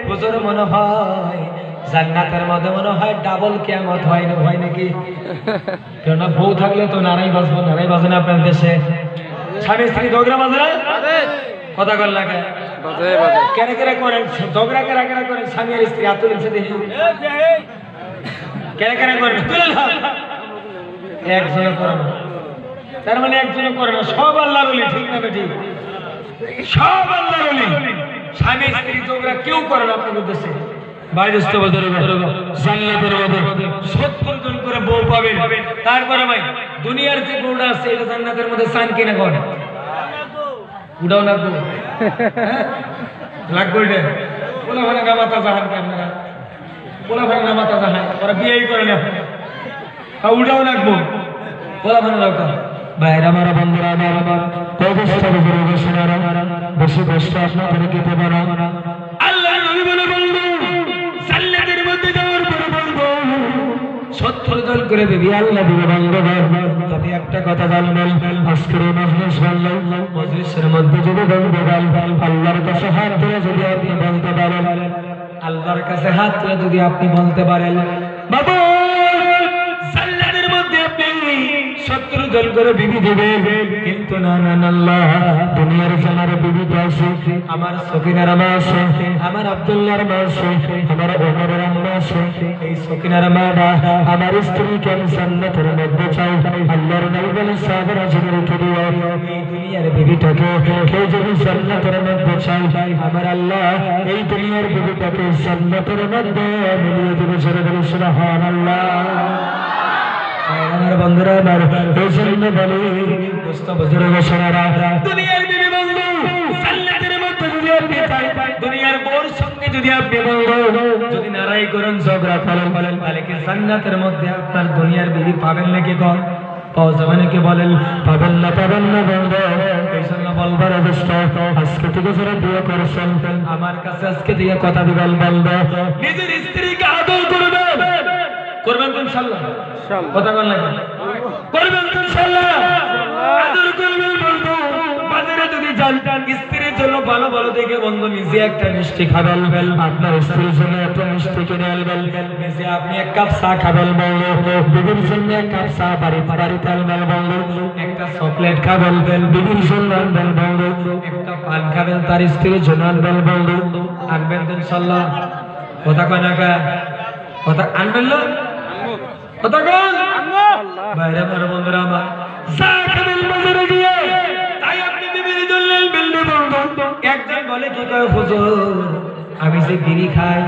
হুজুর মনে হয় জান্নাতের মধ্যে মনে হয় ডাবল কিয়ামত হয় না হয় নাকি কেন বউ থাকলে তো নারাই বাজবে না আপনাদের দেশে স্বামী স্ত্রী ঝগড়া বাজে না কথা কল লাগে বাজে কেন কেন করেন ঝগড়া কেন করেন স্বামী আর স্ত্রী আতুল সাথে কেন করেন তুলে দাও একজন করে না তার মানে একজন করে না সব আল্লাহর ওলি ঠিক না বেটি সব আল্লাহর ওলি স্বামী স্ত্রী ঝগড়া কেউ করে না আপনাদের দেশে বাইরেস্ত বাজারে জান্নাতের মধ্যে 70 জন করে বউ পাবেন তারপরে ভাই দুনিয়ার যে বউটা আছে এটা জান্নাতের মধ্যে চান কিনা কোন উড়াও লাগবো লাগবো এটা কোলা ভাড়া গামাতা জাহান কে আপনারা কোলা ভাড়া গামাতা জাহান ওরা বিয়েই করে না উড়াও লাগবো কোলা ভাড়া লাগবো বাইরে আমার বন্ধুরা আমার কষ্ট করে শোনারা বসে কষ্ট আপনাদের খেতে পারা আল্লাহ নবী বলে বলবো জান্নাতের মধ্যে যাওয়ার পরে বলবো 70 জন করে বিবি আল্লাহ দিবে বন্ধুগণ। তবে একটা কথা জানবেন, আজকের এই মজলিস বললেন, মজলিসের মধ্যে যদি বন্ধুগণ আল্লাহর কাছে হাত তুলে যদি আপনি বলতে পারেন, আল্লাহর কাছে হাত তুলে যদি আপনি বলতে পারেন, বাবু জান্নাতের মধ্যে আপনি 70 জন করে বিবি দিবেন, কিন্তু না না আল্লাহ, দুনিয়ার জানার বিবি আছে, আমার সকিনার মা আছে, আমার আব্দুল্লাহর মা আছে, আমার ওমরের আম্মা আছে, এই সকিনার মা আমার স্ত্রীকে জান্নাতের মধ্যে চাই। আল্লাহর নবী বলেন সাহাবারা জেনে রেখে দিও, এই দুনিয়ার বিবিটাকে কেউ যদি জান্নাতের মধ্যে চাই, আমার আল্লাহ এই দুনিয়ার বিবিটাকে জান্নাতের মধ্যে মিলিয়ে দেবে। সুবহানাল্লাহ। আমার বন্ধুরা, আমার জন্য বলি দোস্ত বুজুর্গ শোনারা, দুনিয়ার বিবি বন্ধু জান্নাতের মধ্যে যদি আপনি চাই, দুনিয়ার বউর সঙ্গে যদি আপনি বন্ধু যদি নারাই করেন, ঝগড়া করেন, তাহলে কি জান্নাতের মধ্যে আপনার দুনিয়ার বিবি পাবেন নাকি? কর পাওয়া যাবে নাকি? বলেন পাবেন না বন্ধু। এই জন্য বলবার দোস্ত, আজকে থেকে যারা বিয়ে করেছেন আমার কাছে আজকে দিয়ে কথা দিবেন, বলবে নিজের স্ত্রীকে আদর করবেন, করবেন তো ইনশাআল্লাহ? কথা বল লাগে করবেন তো ইনশাআল্লাহ? আদর করবেন বন্ধু। বাজারে যদি যান, স্ত্রীর জন্য ভালো ভালো দেখে বন্ধু নিজে একটা মিষ্টি খাবেন, আপনার স্ত্রীর জন্য একটা মিষ্টি কিনে আনবেন, নিজে আপনি এক কাপ চা খাবেন বন্ধু, বিবির জন্য এক কাপ চা বাড়িতে আনবেন বন্ধু, একটা চকলেট খাবেন বিবির জন্য আনবেন বন্ধু, একটা পান খাবেন তার স্ত্রীর জন্য আনবেন বন্ধু। আনবেন তো ইনশাআল্লাহ? কথা কয় না? কথা আনবেন না? কথা কন বাইরে আমার বন্ধুরা, আমার চা খাবেন বাজারে গিয়ে, তাই আপনি বিবির জন্য আনবেন বন্ধু। একজন বলে কি কয়, হুজুর আমি যে বিড়ি খাই,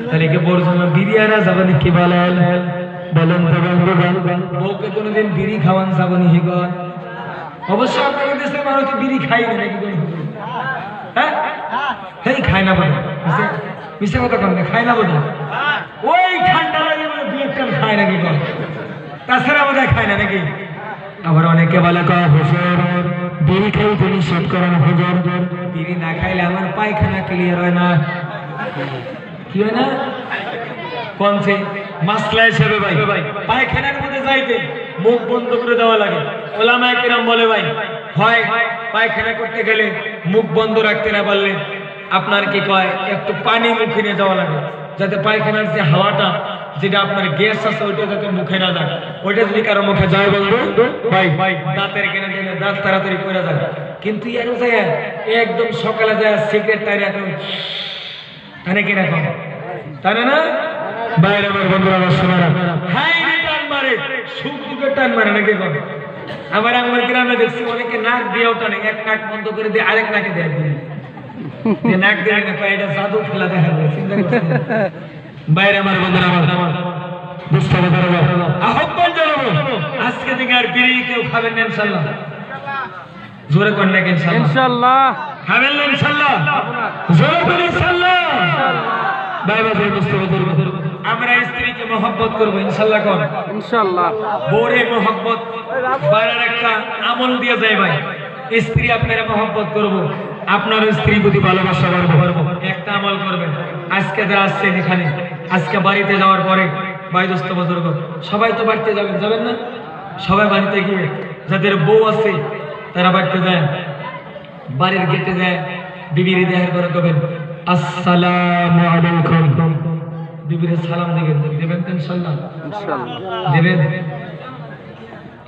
তাহলে কি বোর জন্য বিড়ি আনা যাবে নাকি? বলেন বলেন তো বন্ধু, বউকে কোনোদিন বিড়ি খাওয়ান যাবে নাকি? কন অবশ্যই আপনাদের দেশে মানুষ বিড়ি খাই না নাকি? হ্যাঁ এই খায় না বলে মিশে কথা কন, খায় না বলে ওই ঠান্ডা লাগে বলে দুই একটা খায় নাকি? কন তাছাড়া বোধ হয় খায় না নাকি? আবার অনেকে বলে হুজুর বিড়ি খাই তিনি শোধ করেন, হুজুর বিড়ি না খাইলে আমার পায়খানা ক্লিয়ার হয় না। কি হয় না? কোন সে মাসলা হিসেবে ভাই পায়খানার মধ্যে যাইতে মুখ বন্ধ করে দেওয়া লাগে। ওলামায়ে কিরাম বলে ভাই, হয় পায়খানা করতে গেলে মুখ বন্ধ রাখতে না পারলে আপনার কি কয় একটু পানি মুখে নিয়ে যাওয়া লাগে, যাতে পায়খানার যে হাওয়াটা যেটা আপনার গ্যাস আছে ওইটা যাতে মুখে না যায়। ওইটা যদি কারো মুখে যায় বন্ধু ভাই দাঁতের কেনে টেনে দাঁত তাড়াতাড়ি করে যায়। কিন্তু এর যায় একদম সকালে যায় সিগারেট টাইরে এখন টানে কিনা কম টানে না বাইরে আমার বন্ধুরা, আমার শোনারা হাই টান মারে, সুখ দুঃখের টান মারে নাকি? কম আমার গ্রামে দেখছি অনেকে নাক দিয়েও টানে, এক নাক বন্ধ করে দিয়ে আরেক নাকে দেয়, নাক দিয়ে না পায়, এটা জাদু খেলা দেখা যায়। চিন্তা করছেন বাইরে আমার বন্ধুরা, আমার আহ্বান জানাবো আজকে থেকে আর বিড়ি কেউ খাবেন না ইনশাআল্লাহ। জোরে করেন নাকি ইনশাআল্লাহ? খাবেন না ইনশাআল্লাহ? জোরে করেন ইনশাআল্লাহ? আমরা স্ত্রীকে মহব্বত করবো ইনশাআল্লাহ। কোন ইনশাআল্লাহ? বউরে মহব্বত বাড়ার একটা আমল দিয়ে যায় ভাই। স্ত্রী আপনারা মহব্বত করবো, আপনার স্ত্রীর প্রতি ভালোবাসা বাড়বো, একটা আমল করবেন। আজকে যারা আসছেন এখানে, আজকে বাড়িতে যাওয়ার পরে ভাই দোস্ত বুজুর্গ সবাই তো বাড়িতে যাবেন না? সবাই বাড়িতে গিয়ে যাদের বউ আছে তারা বাড়িতে যায়, বাড়ির গেটে যায় বিবির দেহের করে করবেন আসসালামু আলাইকুম, বিবির সালাম দেবেন তো ইনশাআল্লাহ? দেবেন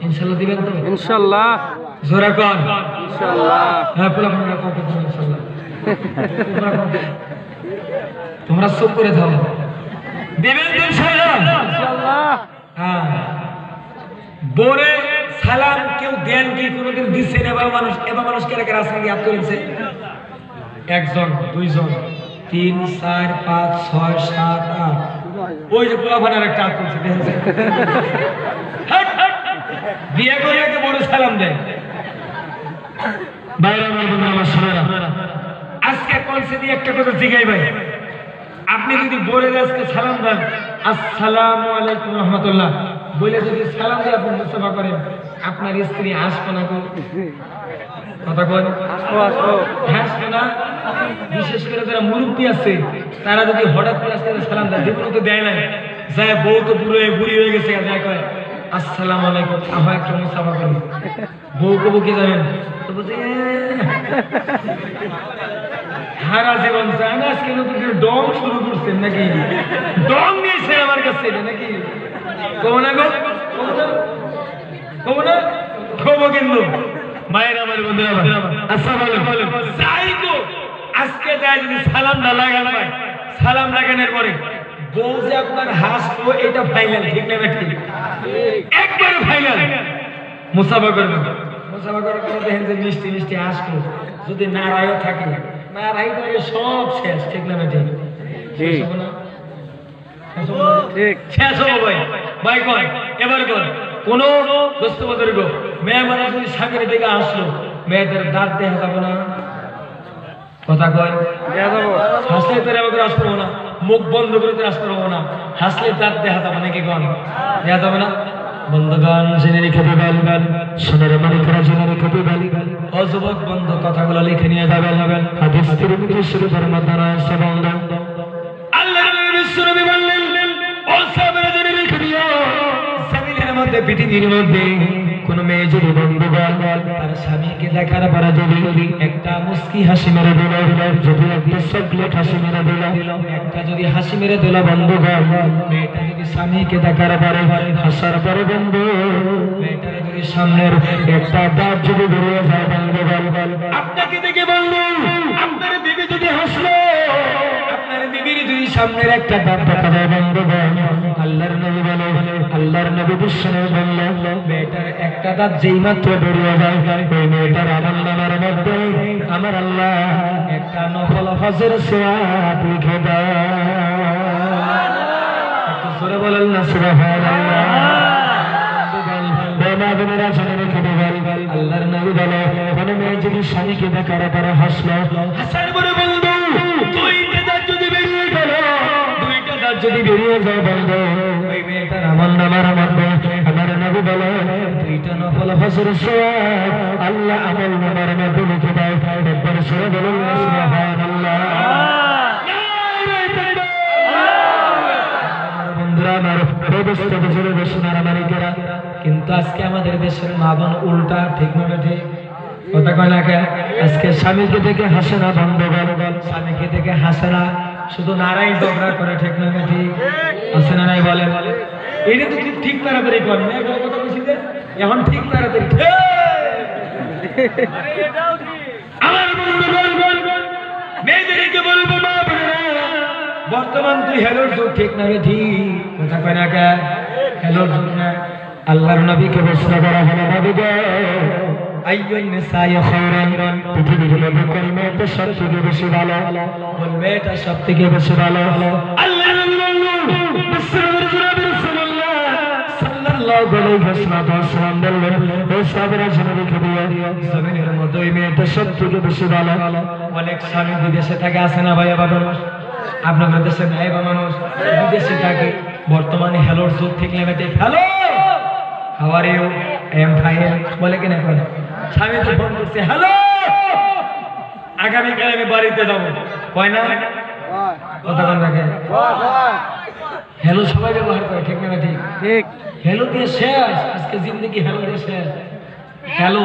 ইনশাআল্লাহ? দিবেন তো ইনশাআল্লাহ? জোরে কোন ইনশাআল্লাহ? হ্যাঁ পুরো আপনারা কোন ইনশাআল্লাহ? তোমরা চুপ করে থাকো, দিবেন তো ইনশাআল্লাহ? ইনশাআল্লাহ। হ্যাঁ বউরে সালাম কেউ দেন কি কোনোদিন দিছে না? এবার মানুষ কেন কেন আসলে ইয়াদ করেছে? একজন, দুইজন, 3, 4, 5, 6, 7, 8 ওই যে পোলাপানের একটা হাত করছে দেখেছে, বিয়ে করে একটা বড় সালাম দেয়। বাইরে আমার বন্ধু আমার শোনারা, আজকে কলসে দিয়ে একটা কথা জিগাই ভাই, আপনি যদি বলে আজকে সালাম দেন আসসালামু আলাইকুম রহমতুল্লাহ বলে যদি সালাম দিয়ে আপনি মুসাফা করেন, আপনার স্ত্রী আসবে না? কথা কন হাসবে না? বিশেষ করে যারা মুরব্বী আছে তারা যদি হঠাৎ করে সালাম দেয়, জীবনে তো দেয় না, যায় বউ তো পুরো বুড়ি হয়ে গেছে যায় কয় আসসালামু আলাইকুম আবার একটু মুসাফা করি বউ কবু কি জানেন তো বলছে সারা জীবন জানা আজকে নতুন ডং শুরু করছেন নাকি ডং নিয়েছে আমার কাছে নাকি কবো না গো কবো না কবো কিন্তু মায়ের আমার বন্ধুরা আসসালামু আলাইকুম যাই গো আজকে যায় যদি সালাম না লাগান ভাই সালাম লাগানোর পরে বউ যে আপনার হাসবো এটা ফাইনাল ঠিক না ঠিক একবার ফাইনাল মুসাফা করবেন মুসাফা করার পরে দেখেন যে মিষ্টি মিষ্টি হাসবো যদি নারায়ও থাকে নারাই করে সব শেষ ঠিক না ঠিক ঠিক শেষ হবো ভাই ভাই কয় এবার কর কোন দোস্ত বদর গো মেয়ে মানে যদি সাগরের দিকে আসলো মেয়েদের দাঁত দেখা যাবে না কথা কয় হাসলে তো এবার আসতে পারবো না মুখ বন্ধ করে তো আসতে পারবো না হাসলে দাঁত দেখা যাবে নাকি গন দেখা যাবে না বন্ধুগণ জেনে রেখে দেবেন সোনার মানিকরা জেনে রেখে দেবেন অযুবক বন্ধু কথাগুলো লিখে নিয়ে যাবেন হাদিস তিরমিজি শরীফের মধ্যে রয়েছে বন্ধু আল্লাহর নবী বিশ্বনবী বললেন ও সাহাবারা জেনে রেখে দিও জমিনের মধ্যে পৃথিবীর মধ্যে কোন মেয়ে যদি বন্ধুগণ তার স্বামীকে দেখার পরে যদি একটা মুস্কি হাসি মেরে দিল যদি একটা চকলেট হাসি মেরে দিল একটা যদি হাসি মেরে দিল বন্ধুগণ মেয়েটা যদি স্বামীকে দেখার পরে হাসার পরে বন্ধু মেয়েটার যদি সামনের একটা দাঁত যদি বেরিয়ে যায় বন্ধুগণ আপনাকে দেখে বন্ধু আপনার বিবি যদি হাসলো আপনার বিবির যদি সামনের একটা দাঁত দেখা যায় বন্ধুগণ আল্লাহর নবী বলে আল্লাহর নবী বিশ্বনবী বললেন মেয়েটার একটা দাঁত যেই মাত্র বেরিয়ে যায় ওই মেয়েটার আমলনামার মধ্যে আমার আল্লাহ একটা নফল হজের সওয়াব লিখে দেয় একটু জোরে বলেন না সুবহানাল্লাহ বেমাগুনেরা জেনে রেখে দেবেন আল্লাহর নবী বলে কোন মেয়ে যদি স্বামীকে দেখার পরে হাসলো হাসার পরে বন্ধু দুইটা দাঁত যদি বেরিয়ে গেল দুইটা দাঁত যদি বেরিয়ে যায় বন্ধু ওই মেয়েটার আমলনামার মধ্যে আমার নবী বলে দুইটা নফল হজের সওয়াব আল্লাহ আমলনামার মধ্যে লিখে দেয় একবার সরে বলুন সুবহানাল্লাহ বন্ধুরা আমার ব্যবস্থা জোরে বসুনার মালিকেরা কিন্তু আজকে আমাদের দেশের মা বোন উল্টা ঠিক না ঠিক কথা কয় না কে আজকে স্বামীকে দেখে হাসে না বন্ধুগণ স্বামীকে দেখে হাসে না শুধু নারাই ঝগড়া করে ঠিক না ঠিক হাসে না নাই বলে এটা তো ঠিক তাড়াতাড়ি করেন না কথা বলছি যে এখন ঠিক তাড়াতাড়ি আমার বন্ধুগণ মেয়েদেরকে বলবো মা বোনেরা বর্তমান তুই হেলোর যুগ ঠিক না ঠিক কথা কয় না কে হেলোর যুগ না আল্লাহর নবীকে প্রশ্ন করা হলো নবী গো আইয়ুন নিসাই খায়রান পৃথিবীর মধ্যে কোন মেয়েটা সবথেকে বেশি ভালো কোন মেয়েটা সবথেকে বেশি ভালো আল্লাহর নবী বললেন বিশ্বনবী রাসূলুল্লাহ সাল্লাল্লাহু আলাইহি ওয়াসাল্লাম বললেন ও সাহাবারা জেনে রেখে দিও জমিনের মধ্যে ওই মেয়েটা সবথেকে বেশি ভালো অনেক স্বামী বিদেশে থাকে আছে না ভাই মানুষ আপনাদের দেশে নাই বা মানুষ বিদেশে থাকে বর্তমানে হেলোর যুগ থেকে নেমেতে hello how are you I am fine বলে কিনা এখন স্বামী তো ফোন করছে হ্যালো আগামীকাল আমি বাড়িতে যাবো কয় না কথা বল রাখে হ্যালো সবাই ব্যবহার করে ঠিক না ঠিক ঠিক হ্যালো দিয়ে শেষ আজকে জিন্দগি হ্যালো দিয়ে শেষ হ্যালো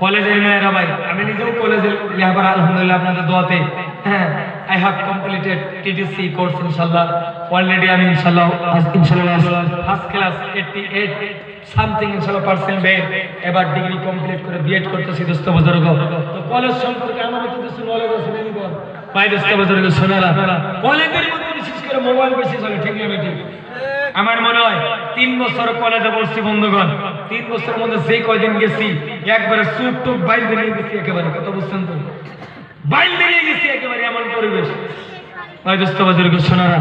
কলেজের মেয়েরা ভাই আমি নিজেও কলেজে লেখাপড়া আলহামদুলিল্লাহ আপনাদের দোয়াতে হ্যাঁ I have completed TTC course inshallah already আমি inshallah first class 88 something inshallah % বের এবার ডিগ্রি কমপ্লিট করে বিএড করতেছি দোস্ত বুজুর্গ তো কলেজ সম্পর্কে আমার তো কিছু নলেজ আছে নাকি বল ভাই দোস্ত বুজুর্গ শোনালা কলেজের মধ্যে বিশেষ করে মোবাইল বেশি চলে ঠিক না ঠিক আমার মনে হয় 3 বছর কলেজে পড়ছি বন্ধুগণ 3 বছরের মধ্যে যে কয়দিন গেছি একবারে চুপ টুপ বাইল বেরিয়ে গেছি একেবারে কত বুঝছেন তো বাইল বেরিয়ে গেছি একেবারে এমন পরিবেশ ভাই দোস্ত বুজুর্গ শোনারা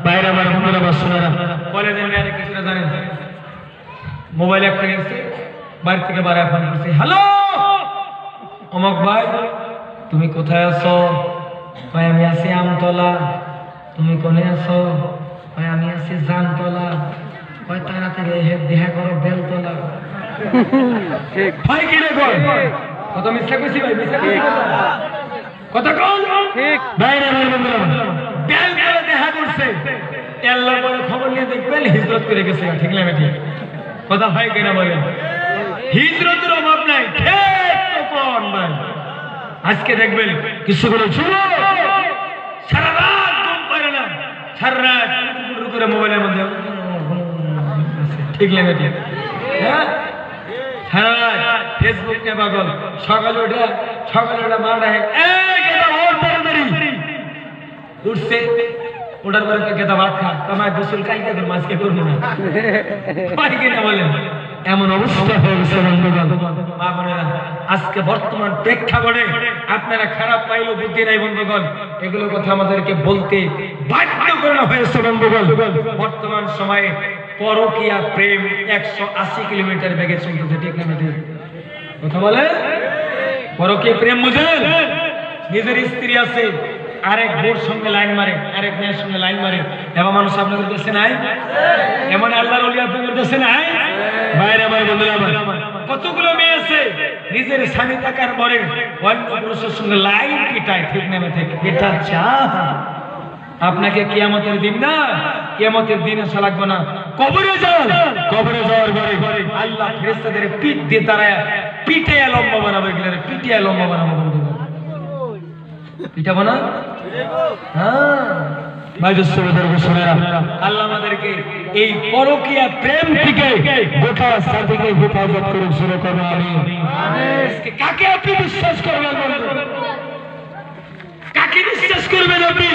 বাইরে আমার বন্ধুরা বা শোনারা কলেজের মেয়েরা কিছু না জানেন মোবাইল একটা গেছে বাড়ি থেকে বাড়ি ফোন করছে হ্যালো অমক ভাই তুমি কোথায় আছো ভাই আমি আছি আমতলা তুমি কোনে আছো ভাই আমি আছি জামতলা ভাই তাড়াতাড়ি দেখা করো বেলতলা ঠিক ভাই কি রে কই কত মিথ্যা কইছি ভাই মিথ্যা কইছি কথা কোন ঠিক বাইরে বাইরে বন্ধুরা বেলতলা দেখা করছে আল্লাহ পরে খবর নিয়ে দেখবেন হিজরত করে গেছে, ঠিক না ঠিক? কথা হয় কিনা বলেন? হিজরতের অভাব নাই, ভাই। আজকে দেখবেন কিছুগুলো যুবক সারা রাত ঘুম পারে না, সারা রাত করে মোবাইলের মধ্যে, ঠিক লাগে ঠিক? হ্যাঁ, সারা রাত ফেসবুক কে পাগল। সকালে ওটা মা ডাকে, উঠছে, ওটার পরে কেতা ভাত খা, তোমার গোসল কালকে তোর মাছকে করবো না, কিনা বলেন? এমন অবস্থা হয়ে গেছে বন্ধুগণ। মা বোনেরা, আজকে বর্তমান প্রেক্ষাপটে আপনারা খারাপ পাইলেও বুদ্ধি নাই বন্ধুগণ, এগুলো কথা আমাদেরকে বলতে বাধ্য করা হয়েছে বন্ধুগণ। বর্তমান সময়ে পরকীয়া প্রেম 180 কিলোমিটার বেগে চলতেছে, ঠিক না ঠিক? কথা বলে পরকীয়া প্রেম বুঝেন? নিজের স্ত্রী আছে, আরেক বোর সঙ্গে লাইন মারে, আরেক মেয়ের সঙ্গে লাইন মারে, এমন মানুষ আপনাদের দেশে নাই? এমন আল্লাহর ওলি আপনাদের দেশে নাই? বাইরে আমার বন্ধুরা, কতগুলো মেয়ে আছে নিজের স্বামী থাকার পরে অন্য পুরুষের সঙ্গে লাইন পিটায়, ঠিক না ঠিক? এটা চা আপনাকে কিয়ামতের দিন না, কিয়ামতের দিন আসা লাগবে না, কবরে যান। কবরে যাওয়ার পরে আল্লাহ ফেরেশতাদের পিঠ দিয়ে দাঁড়ায় পিটিয়ে লম্বা বানাবে, পিটিয়ে লম্বা বানাবো বন্ধুগণ। পিটাবো না? হ্যাঁ, আল্লাহ আমাদেরকে এই পরকীয়া প্রেম থেকে গোটা সাথীকে হেফাজত করে শুরু করবো। কাকে আপনি বিশ্বাস করবেন? কাকে বিশ্বাস করবেন আপনি?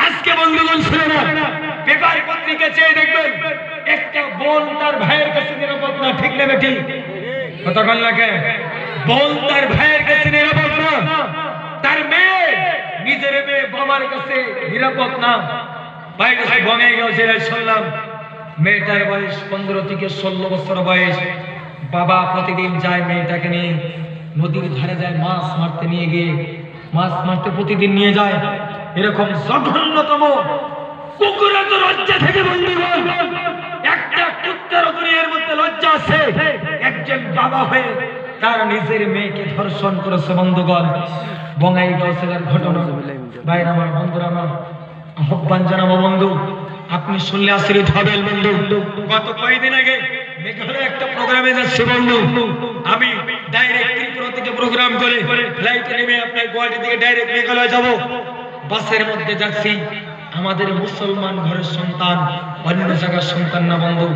আজকে বন্ধুগণ শুনে না, পেপার পত্রিকা চেয়ে দেখবেন একটা বোন তার ভাইয়ের কাছে নিরাপদ না, ঠিক না ঠিক? কতক্ষণ লাগে? বোন তার ভাইয়ের কাছে নিরাপদ না, তার মেয়ে নিজের মেয়ে বাবার কাছে নিরাপদ না। বাইরে বঙ্গাইগাঁও জেলায় শুনলাম মেয়েটার বয়স 15 থেকে 16 বছর বয়স, বাবা প্রতিদিন যায় মেয়েটাকে নিয়ে নদীর ধারে যায় মাছ মারতে, নিয়ে গিয়ে মাছ মারতে প্রতিদিন নিয়ে যায়। এরকম জঘন্যতম কুকুর তো লজ্জা থেকে বন্ধুগণ, একটা কুত্তার দুনিয়ার মধ্যে লজ্জা আছে? একজন বাবা হয়ে তার নিজের মেয়েকে ধর্ষণ করেছে বন্ধুগণ। বঙ্গাইগাঁও জেলার ঘটনা। বাইরে আমার বন্ধুরা, আমার আহ্বান জানাবো বন্ধু, আপনি শুনলে আশ্চর্য হবেন বন্ধু। গত কয়েকদিন আগে মেঘালয় একটা প্রোগ্রামে যাচ্ছি বন্ধু, আমি ডাইরেক্ট ত্রিপুরা থেকে প্রোগ্রাম করে ফ্লাইটে নেমে আপনার গুয়াহাটি থেকে ডাইরেক্ট মেঘালয় যাব। বাসের মধ্যে যাচ্ছি, আমাদের মুসলমান ঘরের সন্তান, অন্য জায়গার সন্তান না বন্ধু।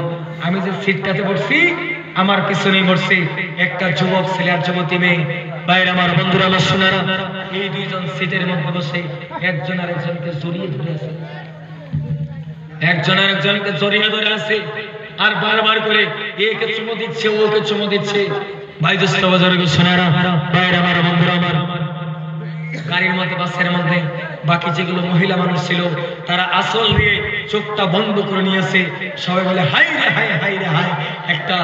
আমি যে সিটটাতে বসছি, আমার পিছনে বসছে একটা যুবক ছেলে আর যুবতী মেয়ে। বাইরে আমার বন্ধুরা, আমার শোনারা, এই দুইজন সিটের মধ্যে বসে একজন আর একজনকে জড়িয়ে ধরে আছে, একজন আর একজনকে জড়িয়ে ধরে আছে, আর বারবার করে একে চুমো দিচ্ছে, ওকে চুমো দিচ্ছে। ভাই দোস্ত বাজারে শোনারা, বাইরে আমার বন্ধুরা, আমার গাড়ির মধ্যে বাসের মধ্যে বাকি যেগুলো মহিলা মানুষ ছিল তারা আসল দিয়ে চোখটা বন্ধ করে নিয়েছে। সবাই বলে হাই রে হাই, হাই রে হাই। একটা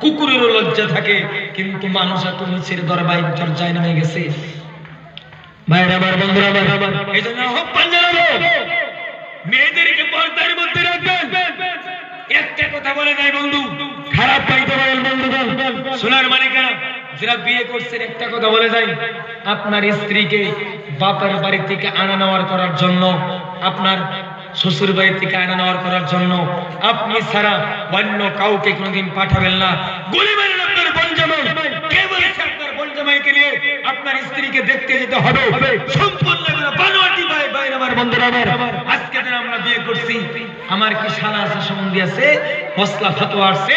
কুকুরেরও লজ্জা থাকে, কিন্তু মানুষ এত নিচের দরজায় নেমে গেছে। ভাইরা আমার বন্ধুরা, আমার এই জন্য আহ্বান জানাবো, মেয়েদেরকে পর্দার মধ্যে রাখবেন। একটা কথা বলে নাই বন্ধু, খারাপ পাইতে পারেন বন্ধুগণ, শোনার মানে কেন? যারা বিয়ে করছেন একটা কথা বলে যাই, আপনার স্ত্রীকে বাপের বাড়ি থেকে আনা নেওয়ার করার জন্য, আপনার শ্বশুর বাড়ি থেকে আনা নেওয়ার করার জন্য আপনি ছাড়া অন্য কাউকে কোনোদিন পাঠাবেন না। গুলি মারেন আপনার বোন জামাই। কে বলেছে আপনার বোন জামাইকে নিয়ে আপনার স্ত্রীকে দেখতে যেতে হবে? সম্পূর্ণ বানোয়াটি ভাই। ভাই আমার বন্ধুরা, আমার আজকে যারা আমরা বিয়ে করছি, আমার কি শালা আছে, সম্বন্ধী আছে, ফসলা ফতোয়া আছে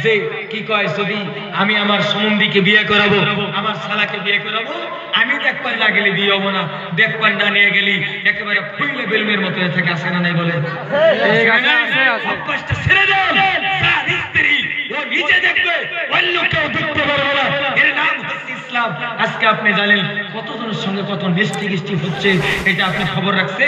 যে কি কয়, যদি আমি আমার সম্বন্ধীকে বিয়ে করাবো, আমার শালাকে বিয়ে করাবো, আমি দেখবার না গেলে বিয়ে হবো না, দেখবার না নিয়ে গেলি একেবারে ফুইলে বেলুনের মতো থেকে আসে না নাই বলে? অভ্যাসটা ছেড়ে দেন। যার স্ত্রী ও নিজে দেখবে, অন্য কেউ দেখতে পারবে না, এর নাম হচ্ছে ইসলাম। আজকে আপনি জানেন কতজনের সঙ্গে কত নেস্টি গিস্টি হচ্ছে, এটা আপনি খবর রাখছে?